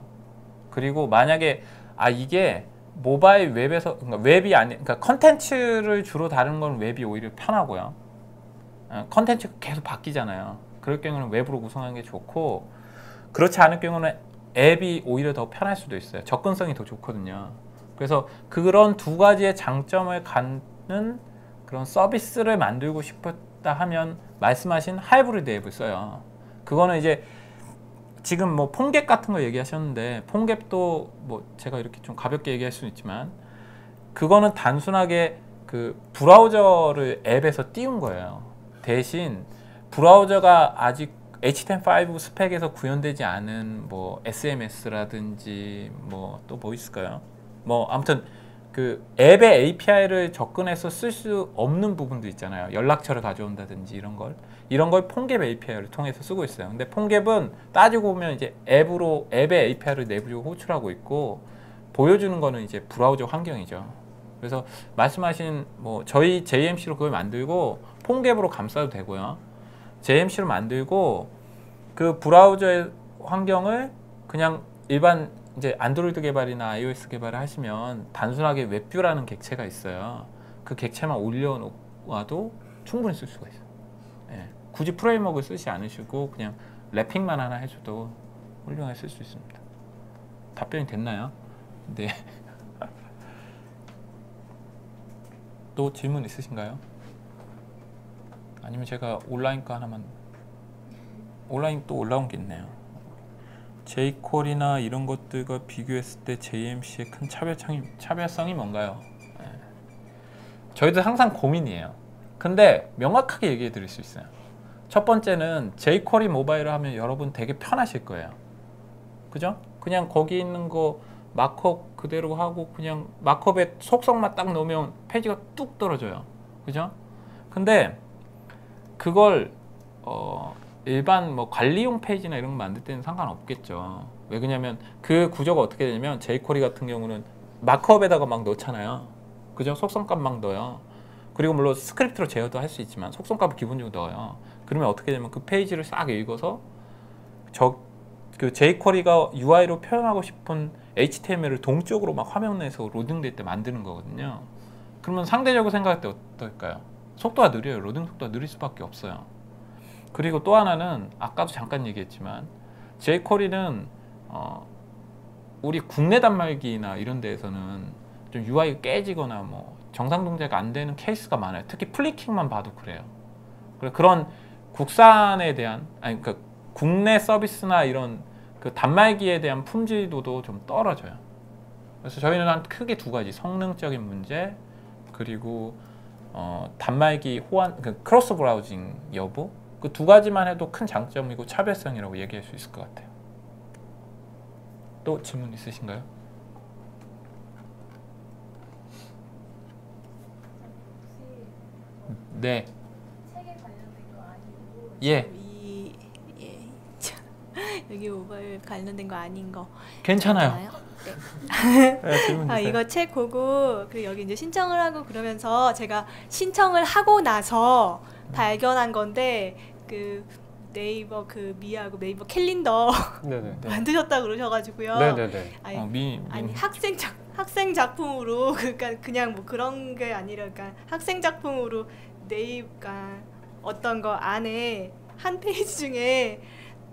그리고 만약에 이게 모바일 웹에서 그러니까 웹이 아니 그러니까 컨텐츠를 주로 다루는 건 웹이 오히려 편하고요. 컨텐츠가 계속 바뀌잖아요. 그럴 경우는 웹으로 구성하는 게 좋고 그렇지 않을 경우는 앱이 오히려 더 편할 수도 있어요. 접근성이 더 좋거든요. 그래서 그런 두 가지의 장점을 갖는 그런 서비스를 만들고 싶었다 하면 말씀하신 하이브리드 앱을 써요. 그거는 이제 지금 뭐 폰갭 같은 거 얘기하셨는데 폰갭도 뭐 제가 이렇게 좀 가볍게 얘기할 수는 있지만 그거는 단순하게 그 브라우저를 앱에서 띄운 거예요. 대신 브라우저가 아직 HTML5 스펙에서 구현되지 않은 뭐 SMS라든지 뭐 또 뭐 있을까요? 뭐 아무튼 그 앱의 API를 접근해서 쓸 수 없는 부분도 있잖아요. 연락처를 가져온다든지 이런 걸 폰갭 API를 통해서 쓰고 있어요. 근데 폰갭은 따지고 보면 이제 앱의 API를 내부적으로 호출하고 있고 보여주는 거는 이제 브라우저 환경이죠. 그래서 말씀하신 뭐 저희 JMC로 그걸 만들고 폰갭으로 감싸도 되고요. JMC로 만들고 그 브라우저의 환경을 그냥 일반 이제 안드로이드 개발이나 iOS 개발을 하시면 단순하게 웹뷰라는 객체가 있어요. 그 객체만 올려놓아도 충분히 쓸 수가 있어요. 예. 굳이 프레임워크를 쓰지 않으시고 그냥 랩핑만 하나 해줘도 훌륭하게 쓸 수 있습니다. 답변이 됐나요? 네. 또 질문 있으신가요? 아니면 제가 온라인 거 하나만 온라인 또 올라온 게 있네요. jQuery나 이런 것들과 비교했을 때 JMC의 큰 차별성이 뭔가요? 네. 저희도 항상 고민이에요. 근데 명확하게 얘기해 드릴 수 있어요. 첫 번째는 jQuery 모바일을 하면 여러분 되게 편하실 거예요. 그죠? 그냥 거기 있는 거 마크업 그대로 하고 그냥 마크업에 속성만 딱 넣으면 페이지가 뚝 떨어져요. 그죠? 근데 그걸 일반 뭐 관리용 페이지나 이런 거 만들 때는 상관없겠죠. 왜 그러냐면 그 구조가 어떻게 되냐면 jQuery 같은 경우는 마크업에다가 막 넣잖아요. 그죠? 속성값 막 넣어요. 그리고 물론 스크립트로 제어도 할 수 있지만 속성값을 기본적으로 넣어요. 그러면 어떻게 되냐면 그 페이지를 싹 읽어서 그 jQuery가 UI로 표현하고 싶은 HTML을 동적으로 막 화면 내에서 로딩될 때 만드는 거거든요. 그러면 상대적으로 생각할 때 어떨까요? 속도가 느려요. 로딩 속도가 느릴 수밖에 없어요. 그리고 또 하나는 아까도 잠깐 얘기했지만 jQuery는 우리 국내 단말기나 이런 데에서는 좀 UI가 깨지거나 뭐 정상 동작이 안 되는 케이스가 많아요. 특히 플리킹만 봐도 그래요. 그런 국산에 대한 그러니까 국내 서비스나 이런 그 단말기에 대한 품질도도 좀 떨어져요. 그래서 저희는 한 크게 두 가지 성능적인 문제 그리고 단말기 호환 그 크로스 브라우징 여부 그 두 가지만 해도 큰 장점이고 차별성이라고 얘기할 수 있을 것 같아요. 또 질문 있으신가요? 네. 책에 관련된 거 아니고 예. 여기 모바일 관련된 거 아닌 거 괜찮아요. 네. 네, 질문 주세요. 이거 책 보고 그리고 여기 이제 신청을 하고 그러면서 제가 신청을 하고 나서 발견한 건데 그 네이버 그 미하고 네이버 캘린더 네네. 만드셨다 그러셔가지고요. 네네네. 아니 학생 작품으로 그러니까 그냥 뭐 그런 게 아니라 그러니까 학생 작품으로 네이버가 어떤 거 안에 한 페이지 중에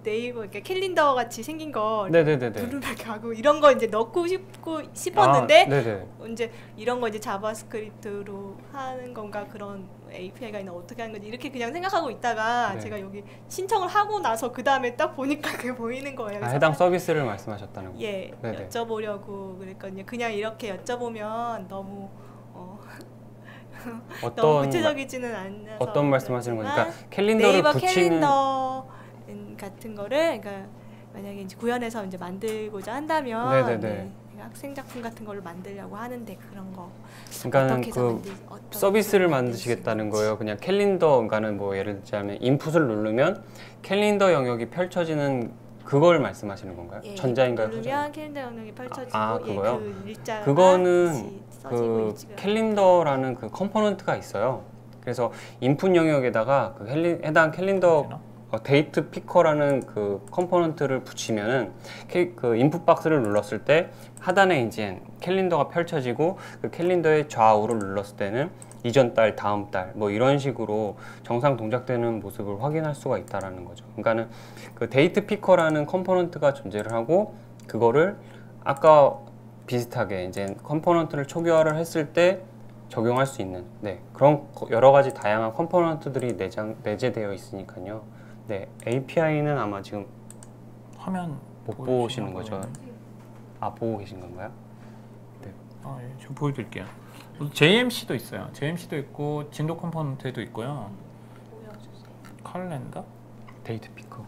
네이버 이렇게 캘린더 같이 생긴 거 네네네네. 부르면하고 이런 거 이제 넣고 싶었는데 네네. 이제 이런 거 이제 자바스크립트로 하는 건가 그런 API가 있나 어떻게 하는 건지 이렇게 그냥 생각하고 있다가 네. 제가 여기 신청을 하고 나서 그 다음에 딱 보니까 그게 보이는 거예요. 그래서 해당 서비스를 말씀하셨다는 거. 예 네네. 여쭤보려고 그랬거든요. 그냥 이렇게 여쭤보면 너무 너무 어떤 구체적이지는 않아서 어떤 말씀하시는 거니까 그렇지만 캘린더를 네이버 붙이는 캘린더 같은 거를 그러니까 만약에 이제 구현해서 이제 만들고자 한다면 네네네. 네, 학생 작품 같은 걸로 만들려고 하는데 그런 거 그러니까는 어떻게 해서 어떻게 서비스를 해서 만드시겠다는 만들 수 거예요. 그냥 캘린더, 그러니까는 뭐 예를 들자면 인풋을 누르면 캘린더 영역이 펼쳐지는 그걸 말씀하시는 건가요? 예, 전자인가요? 누르면 캘린더 영역이 펼쳐지고 그거요? 그 일자가 그거는 같이 써지고 그 일지가 캘린더라는 그 컴포넌트가 있어요. 그래서 인풋 영역에다가 그 해당 캘린더 데이트 피커라는 그 컴포넌트를 붙이면은 그 인풋 박스를 눌렀을 때 하단에 이제 캘린더가 펼쳐지고 그 캘린더의 좌우를 눌렀을 때는 이전 달, 다음 달 뭐 이런 식으로 정상 동작되는 모습을 확인할 수가 있다라는 거죠. 그러니까는 그 데이트 피커라는 컴포넌트가 존재를 하고 그거를 아까 비슷하게 이제 컴포넌트를 초기화를 했을 때 적용할 수 있는 그런 여러 가지 다양한 컴포넌트들이 내재되어 있으니까요. 네, API는 아마 지금 화면 못 보여주시나 보시는 거죠? 보이네. 보고 계신 건가요? 예, 제가 보여드릴게요. JMC도 있어요. JMC도 있고 진도 컴포넌트도 있고요. 칼렌더? 데이트 피커.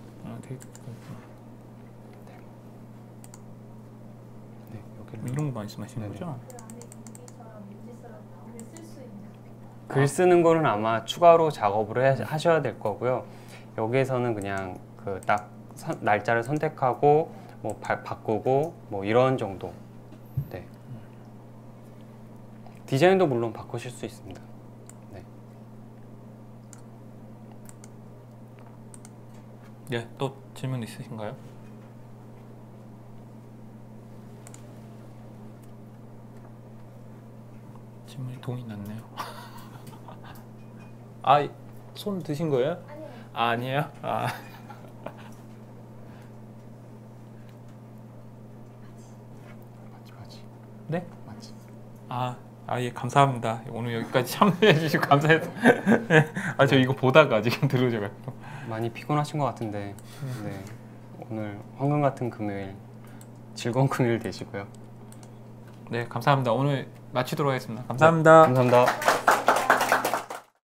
데이트 네, 여기를 이런 거 말씀하시는 네네. 거죠? 글 쓰는 거는 아마 추가로 작업을 하셔야 될 거고요. 여기에서는 그냥 그 딱 날짜를 선택하고 뭐 바꾸고 뭐 이런 정도. 네. 디자인도 물론 바꾸실 수 있습니다. 네. 네, 또 질문 있으신가요? 질문이 동이 났네요. 손 드신 거예요? 아니에요. 맞지. 네? 맞지. 예, 감사합니다. 오늘 여기까지 참여해 주시고 감사해서. 저 이거 보다가 지금 들어오셔가지고. 많이 피곤하신 것 같은데 네. 오늘 황금 같은 금요일 즐거운 금요일 되시고요. 네, 감사합니다. 오늘 마치도록 하겠습니다. 감사합니다. 감사합니다.